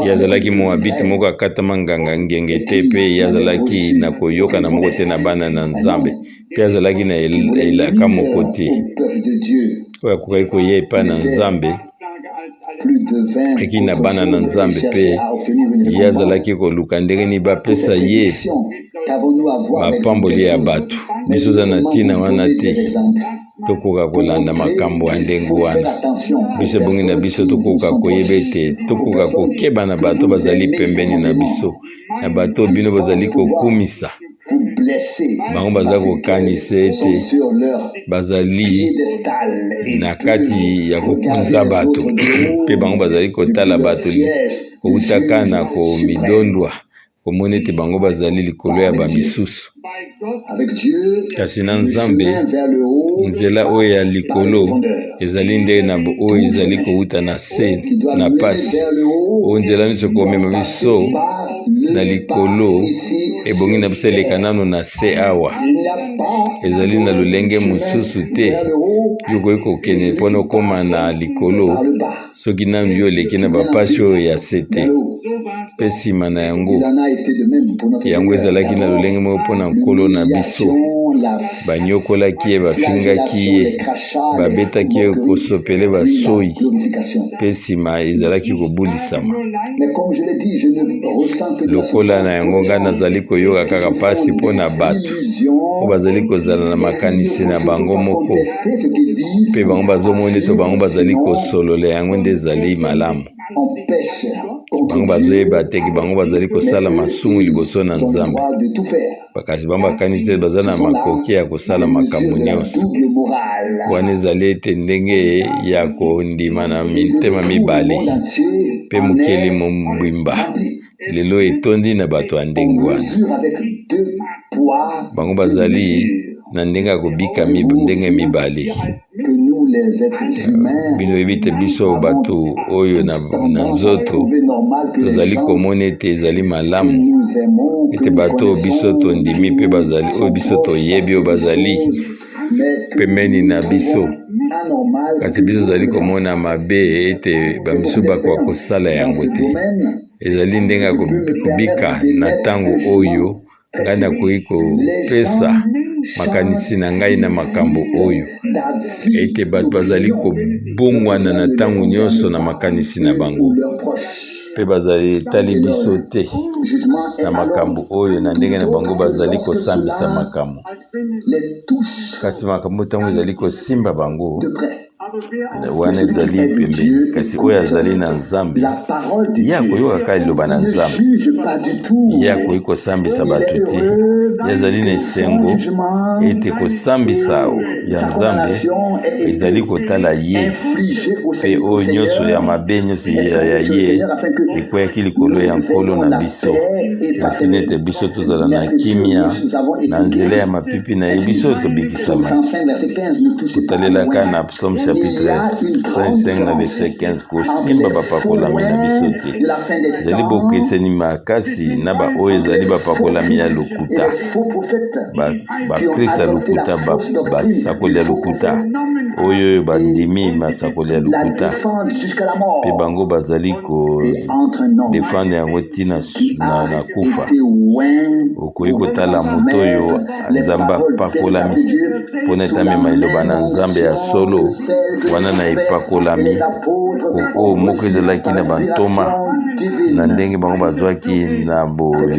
S1: Ye azalaki Moabite moko akatama nganga ngenge te mpe ye azalaki na koyoka na moko te na bana na Nzambe mpe azalaki na elaka moko te oyo akokaki koya epai na Nzambe eki na bana na Nzambe mpe ye azalaki koluka ndenge nini bapesa ye bapamboli ya bato. Biso za na ntina wana te tokoka kolanda makambo ya ndenge wana. Biso bongi na biso tokoka koyeba ete tokoka kokeba na bato bazali pembeni na biso, na bato bino bazali kokumisa bango baza kokanisa ete bazali na kati ya kokunza bato mpe bango bazali kotala bato koutaka na komidondwa komona ete bango bazali likolo ya bamisusu. Kasi na Nzambe nzela oyo ya likolo ezali nde na oyo ezali kouta na se na pasi oyo nzela nyonso komema biso na likolo ebongi na biso eleka nano na se awa ezali na lolenge mosusu te yo koki kokende mpona okoma na likolo soki nanu yo oleki na bapasi oyo ya se te. Mpe nsima na yango ezalaki na lolenge moko mpona nkolo na biso banyokolaki ye bafingaki ye babetaki ye kosopele basoyi mpe nsima ezalaki kobulisama. Lokola na yango ngai nazali koyoka kaka pasi mpona bato oyo bazali kozala na makanisi na bango moko mpe bango bazomona ete bango bazali kosolola yango nde ezali malamu. Bango bazoyeba teke bango bazali kosala masumu liboso na Nzambe, kasi bango bakanisi te baza na makoki ya kosala makambo nyonso. Wana ezali ete ndenge ya kondima na mitema mibale mpe mokili mobimba lelo etondi na bato ya ndenge wana. Bango bazali na ndenge ya kobika ndenge mibale. Bino ebite biso bato oyo na nzoto tozali komona ete ezali malamu ete bato biso tondimi mpe bazali oyo biso toyebi oyo bazali pembeni na biso kasi biso tozali komona mabe ete bamisu bakoka kosala yango te. Ezali ndenge ya kobika na ntango oyo ngai nakoki kopesa makanisi na ngai na makambo oyo ete bato bazali kobongwana na ntango nyonso na makanisi na bango mpe bazali etali biso te na makambo oyo na ndenge na bango bazali kosambisa makambo, kasi makambo ntango ezali kosimba bango wana ezali pembeni, kasi oyo azali na Nzambe ye akoyoka kaka liloba na Nzambe, ye akoki kosambisa bato te, ye azali na esengo ete kosambisa ya Nzambe ezali kotala ye mpe oyo nyonso ya mabe nyonso ya ye ekweyaki likolo ya nkolo na biso na ntina ete biso tozala na kimia na nzela ya mapipi na ye biso tobikisamaki. Kotalelaka na Psaume chapitre 5 na verset 15 kosimba bapakolami na biso te, ezali bokeseni makasi na baoyo ezali bapakolami ya lokuta, bakrista lokuta, basakoli ya lokuta oyo bandimi masakoli ya lokuta mpe bango bazali kodefendre yango ntina na kufa. Okoki kotala moto oyo Nzambe apakolami mpona ete amema liloba na Nzambe ya solo wana na epakolami oyo moko ezalaki na bantoma na ndenge bango bazwaki na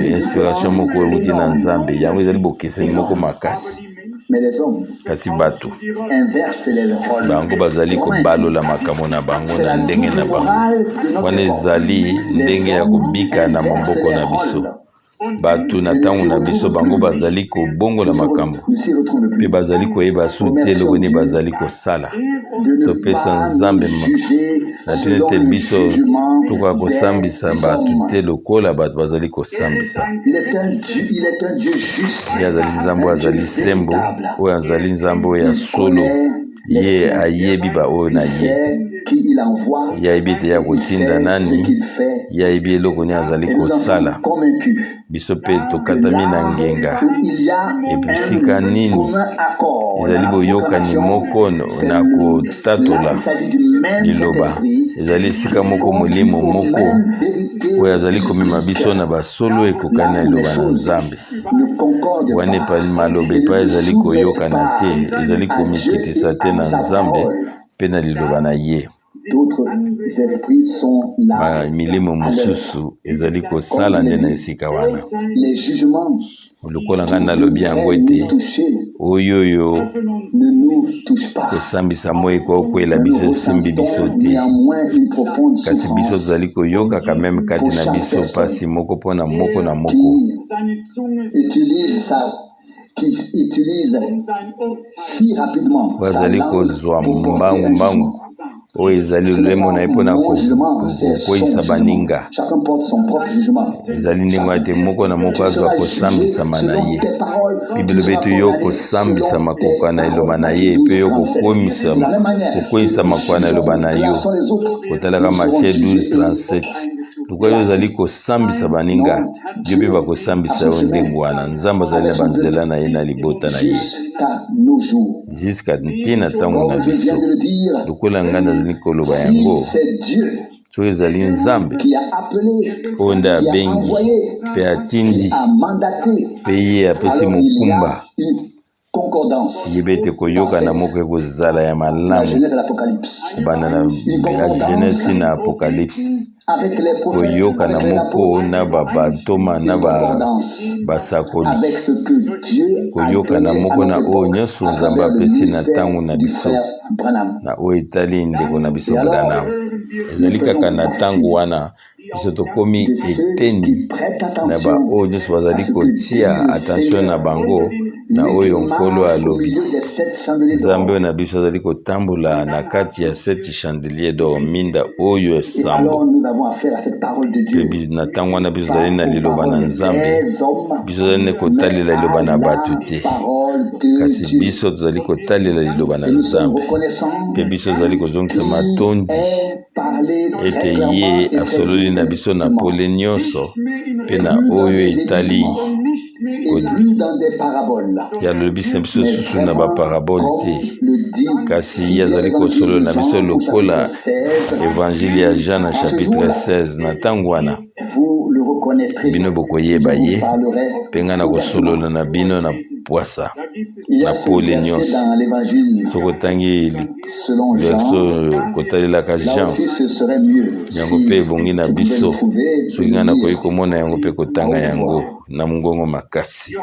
S1: inspiration moko euti na Nzambe, yango ezali bokeseni moko makasi. Kasi bato bango bazali kobalola makambo na bango na ndenge na bango wana ezali ndenge ya kobika na maboko na biso. Bato na ntango na biso bango bazali kobongola makambo mpe bazali koyeba su te eloko nini bazali kosala. Topesa Nzambe na ntina ete biso tokoka kosambisa bato te lokola bato bazali kosambisa. Ye azali Nzambe azali sembo oyo azali Nzambe oyo ya solo, ye ayebi baoyo na ye, ye ayebi ete ya kotinda nani, ye ayebi eloko nini azali kosala. Biso mpe tokatami na ngenga episika nini ezali boyokani moko na kotatola liloba, ezali esika moko molimo moko oyo azali komema biso na basolo ekokani na liloba na Nzambe. Wana epali maloba epai ezali koyokana te, ezali komikitisa te na Nzambe mpe na liloba na ye. Milimo mosusu ezali kosala nde na esika wana. Lokola ngai nalobi yango ete oyoyo kosambisa mo ekokwela biso esimbi biso te, kasi biso tozali koyoka quand même kati na biso mpasi moko mpona moko na moko bazali kozwa mbangu oyo ezali lolemo na ye mpona kokweyisa baninga. Ezali ndenge ete moko na moko azwa kosambisama na ye. Bibelo betu yo kosambisama kokoka na eloba na ye mpe yo kokweyisama kwa na eloba na yo. Kotalaka Matthieu 12:37 lokola yo ozali kosambisa baninga yo mpe bakosambisa yo ndenge wana. Nzambe azali na banzela na ye na libota na ye jusqu'à ntina ntango na biso. Lokola ngai nazali koloba yango soki ezali Nzambe oyo nde abengi mpe atindi mpe ye apesi mokumba yeba ete koyokana moko ekozala ya malamu kobanda na Genèse na Apocalypse. Koyokana moko na bantoma na basakoli, koyokana moko na oyo nyonso Nzambe apesi na ntango na biso na oyo etali ndeko na biso Branham. Ezali kaka na ntango wana biso tokomi eteni na baoyo nyonso bazali kotia attention na bango na oyo nkolo alobi. Nzambe oyo na biso azali kotambola na kati ya 7 chandelier d'or minda oyo esambo mpe na ntango wana biso azali na liloba na Nzambe, biso azali na kotalela liloba na bato te, kasi biso tozali kotalela liloba na Nzambe mpe biso azali kozongisa matondi ete ye asololi na biso na pole nyonso mpe na oyo etali
S2: plus dans des paraboles.
S1: yalobi biso susu na baparabole te
S2: Le dit
S1: kasi yazali kosolo na biso lokola évangile ya Jean na chapitre 16 na ntango wana
S2: vous le reconnaîtrez.
S1: bino bokoyeba ye
S2: Parlerai
S1: mpe ngai na kosolola na bino na pwasa
S2: il y
S1: na
S2: a ce
S1: pole
S2: verset
S1: nyonso
S2: dans l'évangile
S1: soki otangi
S2: selon
S1: verso
S2: Jean.
S1: kotalelaka
S2: Là
S1: Jean
S2: aussi, ce serait mieux.
S1: yango mpe ebongi na biso
S2: Trouver,
S1: soki ngai nakoki komona yango mpe kotanga yango na mongongo makasi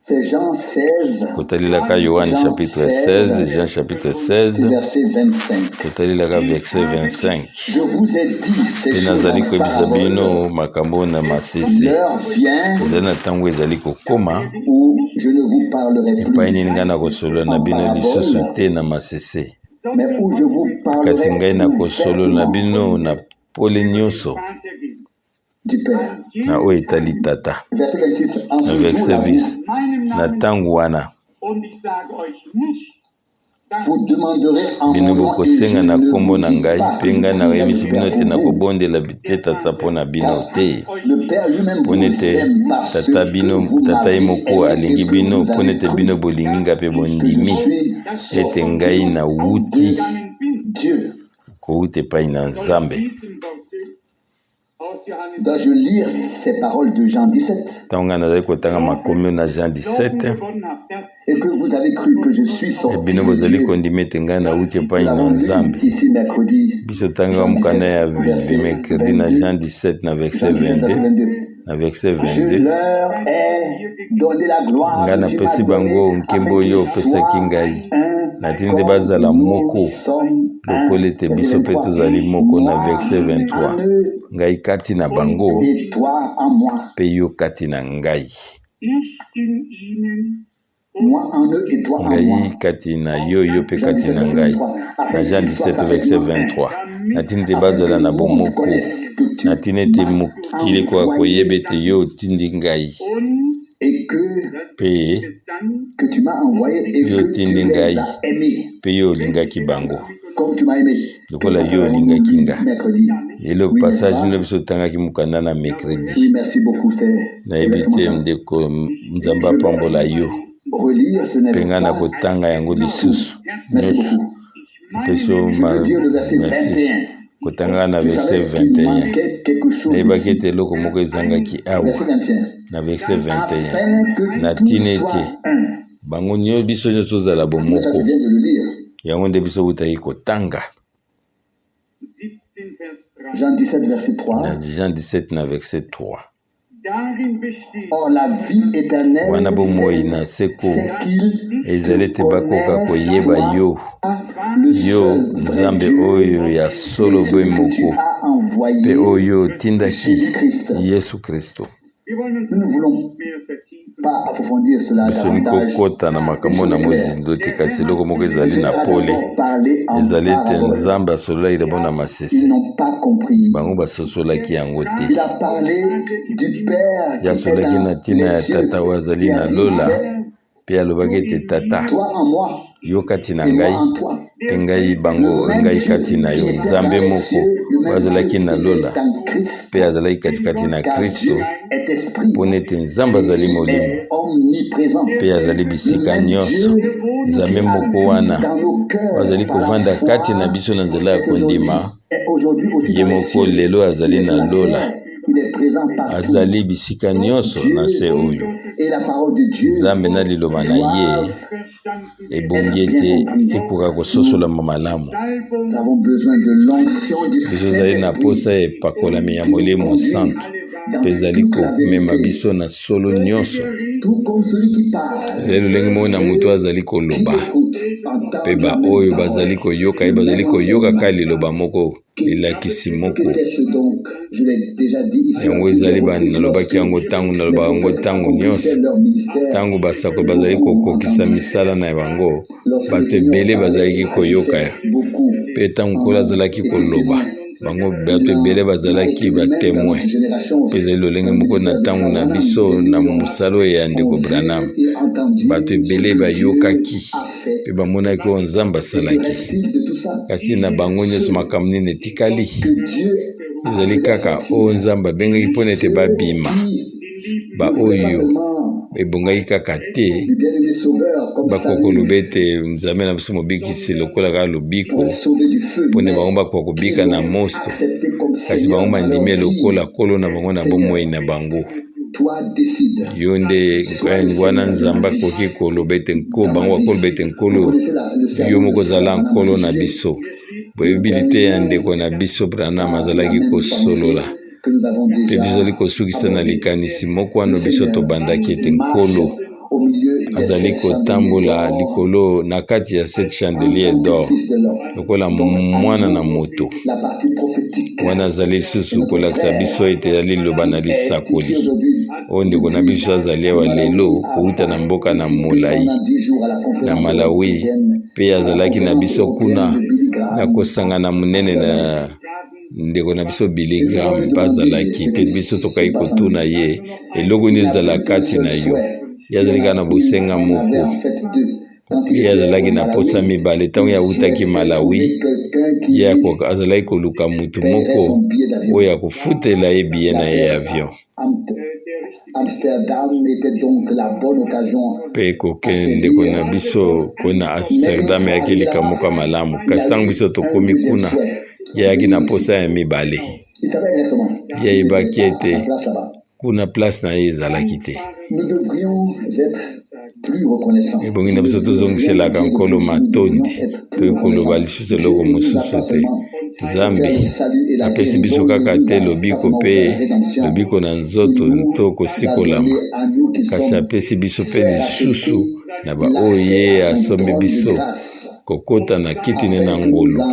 S2: c'est Jean 16,
S1: kotalelaka Yohane chapitre 16 Jean chapitre 16
S2: verset 25.
S1: kotalelaka verset 25
S2: Je vous ai dit ces
S1: mpe
S2: choses
S1: nazali
S2: en
S1: koyebisa
S2: parabole.
S1: bino makambo na masese
S2: L'heure vient
S1: ezali na ntango ezali kokoma
S2: où je ne vous parlerai
S1: epai
S2: plus,
S1: nini ngai nakosolola na bino lisusu te na masese
S2: mais où je vous
S1: kasi ngai
S2: parlerai
S1: nakosolola na bino na pole nyonso
S2: du Père.
S1: na oyo etali tata
S2: Verset 26. En
S1: na
S2: ce
S1: verset
S2: jour-là,
S1: 10 na ntango wana
S2: vous demanderez en
S1: bino
S2: mon nom et je
S1: bokosenga na
S2: ne
S1: nkombo
S2: vous
S1: na
S2: dis
S1: ngai
S2: pas
S1: mpe ngai nakoyebisi bino te
S2: pour vous.
S1: nakobondela te tata mpo na bino te
S2: Le Père lui-même
S1: mpo
S2: vous
S1: nete
S2: aime parce
S1: tata
S2: que
S1: bino
S2: vous
S1: tata ye
S2: m'avez
S1: moko
S2: aimé
S1: alingi
S2: et que
S1: bino
S2: vous
S1: mpo
S2: avez
S1: nete
S2: cru
S1: bino bolingi nga mpe
S2: que
S1: bondimi
S2: je suis
S1: ete
S2: sorti
S1: ngai nawuti
S2: de Dieu.
S1: kowuta epai na nzambe.
S2: Dois-je lire ces paroles de Jean 17?
S1: ntango ngai nazali kotanga makomi na Jean 17
S2: Et que vous avez cru que je suis sorti
S1: ebino
S2: de
S1: bozali
S2: Dieu.
S1: kondima ete ngai nawuti
S2: Nous
S1: epai na
S2: l'avons
S1: nzambe.
S2: lu ici mercredi.
S1: biso tanga mokanda ya mercredi na Jean 17 na verset 22 na verset
S2: Je
S1: 22
S2: leur ai donné la gloire
S1: ngai
S2: que tu m'as
S1: napesi
S2: donnée,
S1: bango
S2: afin
S1: nkembo oyo
S2: qu'ils
S1: opesaki
S2: soient
S1: ngai
S2: un,
S1: natindi nde
S2: comme
S1: bazala
S2: nous
S1: moko
S2: sommes
S1: lokola
S2: un.
S1: ete
S2: Verset
S1: biso mpe
S2: 23.
S1: tozali moko na
S2: Moi
S1: verset
S2: en
S1: 23
S2: eux
S1: ngai kati na bango
S2: et toi en moi.
S1: mpe yo kati na ngai
S2: Moi en eux et toi en moi.
S1: ngai kati na yo yo mpe kati na ngai na Jean 17 verset 23 natindi te bazala na bomoko natindi ete mokili ekoka koyeba ete yo otindi ngai
S2: Et
S1: mpe
S2: que tu m'as envoyé et
S1: yo
S2: que
S1: otindi
S2: tu les
S1: ngai
S2: as aimés
S1: mpe yo olingaki bango
S2: comme tu m'as aimé.
S1: lokola yo olingaki nga
S2: Mercredi.
S1: lelo
S2: Oui,
S1: passage
S2: n'est-ce
S1: nino
S2: pas?
S1: biso otangaki mokanda na
S2: Oui,
S1: mercredi
S2: merci beaucoup. C'est
S1: nayebi te ndeko nzambe apambola yo
S2: relire, ce n'est
S1: mpe ngai
S2: pas.
S1: nakotanga yango lisusu
S2: Merci
S1: nyonso
S2: beaucoup.
S1: mpesi yo
S2: Je veux dire le verset
S1: merci
S2: 21.
S1: kotanga na
S2: Je
S1: verset
S2: savais qu'il
S1: 21
S2: manquait quelque chose
S1: nayebaki
S2: ici.
S1: ete eloko moko ezangaki awa
S2: Verset 21.
S1: na verset 21
S2: Afin que
S1: natini
S2: tout
S1: ete
S2: soit un.
S1: bango biso nyonso tozala
S2: Ça,
S1: bomoko
S2: je viens de le lire.
S1: yango nde biso butaki kotanga
S2: Jean 17, verset 3.
S1: na Jean 17 na verset 3
S2: Or, la vie éternelle,
S1: wana bomoi na seko
S2: c'est qu'il
S1: ezali ete bakoka
S2: connaisse
S1: koyeba
S2: toi,
S1: yo
S2: le
S1: yo
S2: seul vrai
S1: nzambe
S2: Dieu,
S1: oyo ya solo
S2: et
S1: boye
S2: celui que tu
S1: moko
S2: as envoyé,
S1: mpe oyo otindaki
S2: Jésus-Christ.
S1: yesu kristo
S2: Nous ne voulons pas approfondir cela
S1: biso
S2: davantage.
S1: mikokota na makambo na mozindo te kasi eloko moko ezali na pole
S2: Parler en
S1: ezali ete
S2: parabole.
S1: nzambe asololaki bango na
S2: Ils
S1: masese
S2: n'ont pas compris.
S1: bango basosolaki yango te
S2: Il a parlé du Père qui est
S1: yasolaki na
S2: dans
S1: ntina ya
S2: les cieux,
S1: tata oyo azali
S2: qui a
S1: na
S2: dit,
S1: lola mpe alobaki ete tata
S2: toi en moi,
S1: yo kati na
S2: et moi
S1: ngai
S2: en toi.
S1: mpe ngai bango ngai kati na yo nzambe moko oyo azalaki na lola mpe azalaki katikati na kristo mpo nete nzambe azali molimo mpe azali bisika nyonso nzambe moko wana oyo azali kovanda kati na biso na nzela ya kondima ye moko lelo azali na lola azali bisika nyonso na se oyo nzambe na liloba na ye ebongi ete ekoka kososolama malamu biso ezali na posa ya epakolami ya molimo santo mpe ezali komema biso na solo nyonso ezali lolenge moko na moto azali koloba mpe baoyo bazali koyoka ye bazali koyoka kaka liloba moko lilakisi moko yango ezali nalobaki yango ntango nalobaka yango ntango nyonso ntango basako bazali kokokisa misala na bango bato ebele bazalaki koyoka mpe ntango nkolo azalaki koloba bango bato ebele bazalaki batemoin mpe ezali lolenge moko na ntango na biso na mosala oyo ya ndeko Branham bato ebele bayokaki mpe bamonaki oyo nzambe asalaki kasi na bango nyonso makambo nini etikali ezali kaka oyo nzambe abengaki mpo na ete babima ba oyo ebongaki kaka te bakokoloba ete nzambe na biso mobikisi lokola kaka lobiko mpona bango bakoka kobika na mosto kasi bango bandimi lokola kolo na bango na bomoi na bango. Yo nde wana nzambe akoki koloba ete bango bakoloba ete nkolo yo moko ozala nkolo na biso. Boyebili te ya ndeko na biso Branham azalaki kosolola mpe biso azali kosukisa na likanisi moko wana biso tobandaki ete nkolo azali kotambola likolo na kati ya cette chandelier d'or lokola mwana na moto wana azali susu kolakisa biso ete azali liloba na lisakoli oyo ndeko na biso azali awa lelo kouta na mboka na molai na Malawi mpe azalaki na biso kuna na kosangana monene na ndeko na biso Billy Graham mpe azalaki mpe biso tokai kotuna ye eloko nini ezala kati na yo. Ye azali kaka na bosenga moko, ye azalaki na posa mibale ntango ye awutaki Malawi ye azalaki koluka mutu moko oyo akofutela ye biye na ye avion mpe kokende ndeko na biso kona Amsterdam yaki likambo ka malamu kasi ntango biso tokomi kuna ye ayaki na posa ya mibale ye ayebaki ete kuna place na ye ezalaki te. Ebongi na biso tozongiselaka nkolo matondi toyei koloba lisusu eloko mosusu te. Nzambe apesi biso kaka te lobiko mpe lobiko na nzoto to kosikolama kasi apesi biso mpe lisusu na baoyo ye asombi biso kokota na kiti ne na ngolu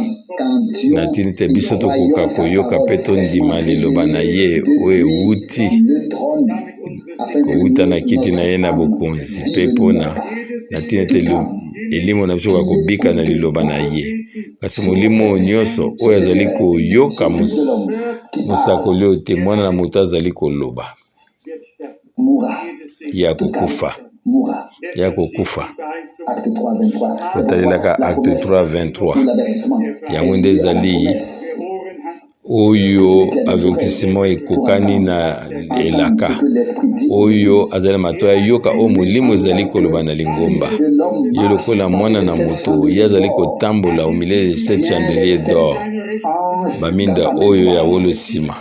S1: na tini te biso tokoka koyoka mpe tondima liloba na ye oyo ewuti kowuta na kiti na ye na bokonzi mpe mpona na tini te elimo na biso kakobika na liloba na ye kasi molimo nyonso oyo azali koyoka mosakoli oyo te mwana na moto azali koloba ya kokufa kotalelaka acte 3:23 yango nde ezali oyo avertissement ekokani na elaka oyo azali matoya yoka oyo molimo ezali koloba na lingomba ye lokola mwana na moto ye azali kotambola au milieu de cette chandelier d'or baminda oyo ya wolo nsima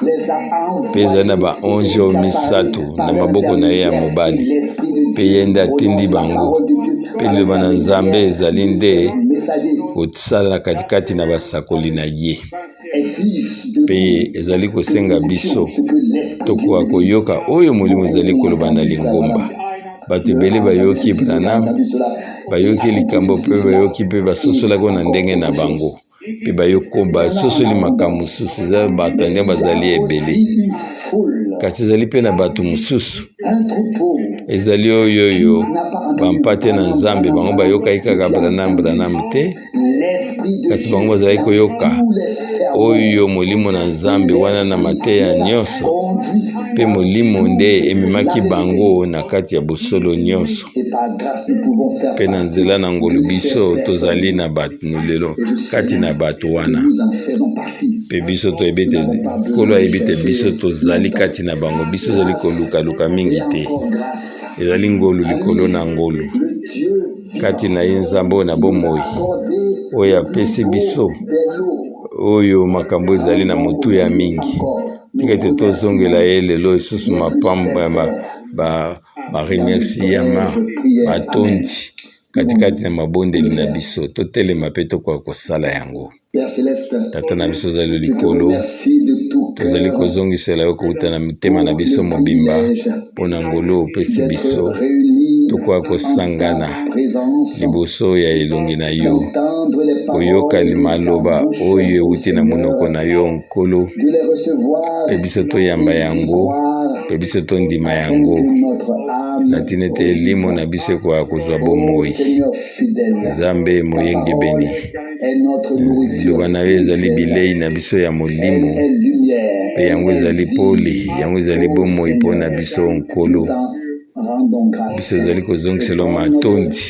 S1: mpe ezali na baange oyo misato na maboko na ye ya mobali mpe ye nde atindi bango mpe liloba na nzambe ezali nde kosala katikati na basakoli na ye mpe ezali kosenga biso tokoka koyoka oyo molimo ezali koloba na lingomba. Bato ebele bayoki Branham bayoki likambo mpe bayoki mpe basosolaki na ndenge na bango mpe bayoko basosoli makambo mosusu eza bato ndenge bazali ebele kasi ezali mpe na bato mosusu ezali oyo bampate na nzambe bango bayokaki kaka Branham te kasi bango bazali koyoka oyo molimo na nzambe wana na mateya nyonso mpe molimo nde ememaki bango na kati ya bosolo nyonso mpe na nzela na ngolu biso tozali na bato lelo kati na bato wana mpe biso toyebi ete nkolo ayebi ete biso tozali kati na bango biso ezali kolukaluka mingi te ezali ngolu likolo na ngolu kati na ye nzambe oyo na bomoi oyo apesi biso oyo makambo ezali na motu ya mingi tika ete tozongela ye lelo lisusu mapambo ya baremerciema batondi katikati na mabondeli na biso totelema mpe tokoka kosala yango. Tata na biso ozali likolo tozali kozongisela yo kouta na mitema na biso mobimba mpona ngolo opesi biso tokoka kosangana liboso ya elongi na yo koyoka maloba oyo euti na monoko na yo nkolo mpe biso toyamba yango mpe biso tondima yango na tina ete elimo na biso ekoka kozwa bomoi. Nzambe moyengi beni liloba na yo ezali bilei na biso ya molimo mpe yango ezali poli yango ezali bomoi mpona biso nkolo biso ezali kozongisela matondi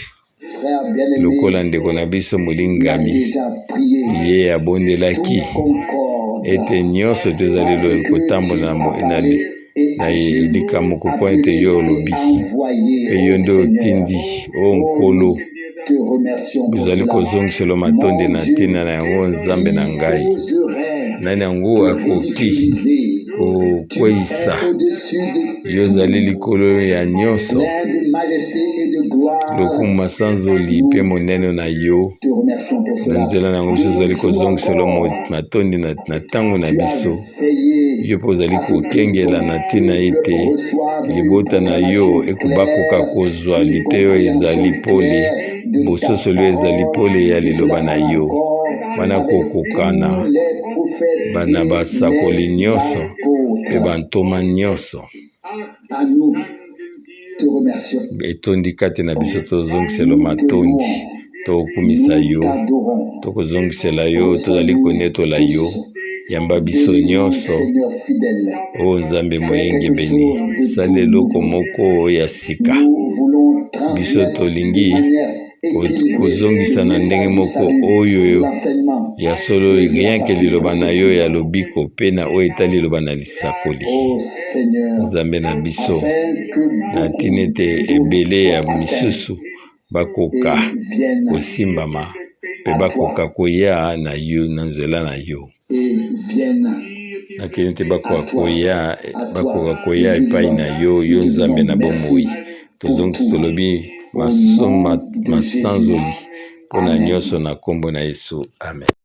S1: lokola ndeko na biso molingami ye abondelaki ete nyonso tozali kotambola na likambo moko ete yo olobi mpe yo nde otindi o nkolo ozali kozongisela matondi na ntina na yango nzambe na ngai. Nani yango akoki kokweyisa yo ozali likolo ya nyonso lokumu masanzoli mpe monene na yo. Na nzela na yango biso ozali kozongisela matondi na ntango na biso yo mpe ozali kokengela na ntina ete libota na yo ekobakoka kozwa liteyo ezali pole bososoli ezali pole ya liloba na yo wana kokokana bana basakoli nyonso mpe bantoma nyonso etondi kati na biso tozongisela matondi tokumisa yo tokozongisela yo tozali konetola yo yamba biso nyonso o nzambe moyenge beni sala eloko moko ya sika biso tolingi kozongisa na ndenge moko oyo ya solo rien ke liloba na yo ya lobiko mpe na oyo etali liloba na lisakoli nzambe na biso na ntina ete ebele ya misusu bakoka kosimbama mpe bakoka koya na yo na nzela na yo na ntina ete bakoka koya epai na yo yo nzambe na bomoi tozongisi tolobi masanzoli mpona nyonso na kombo na Yesu amen.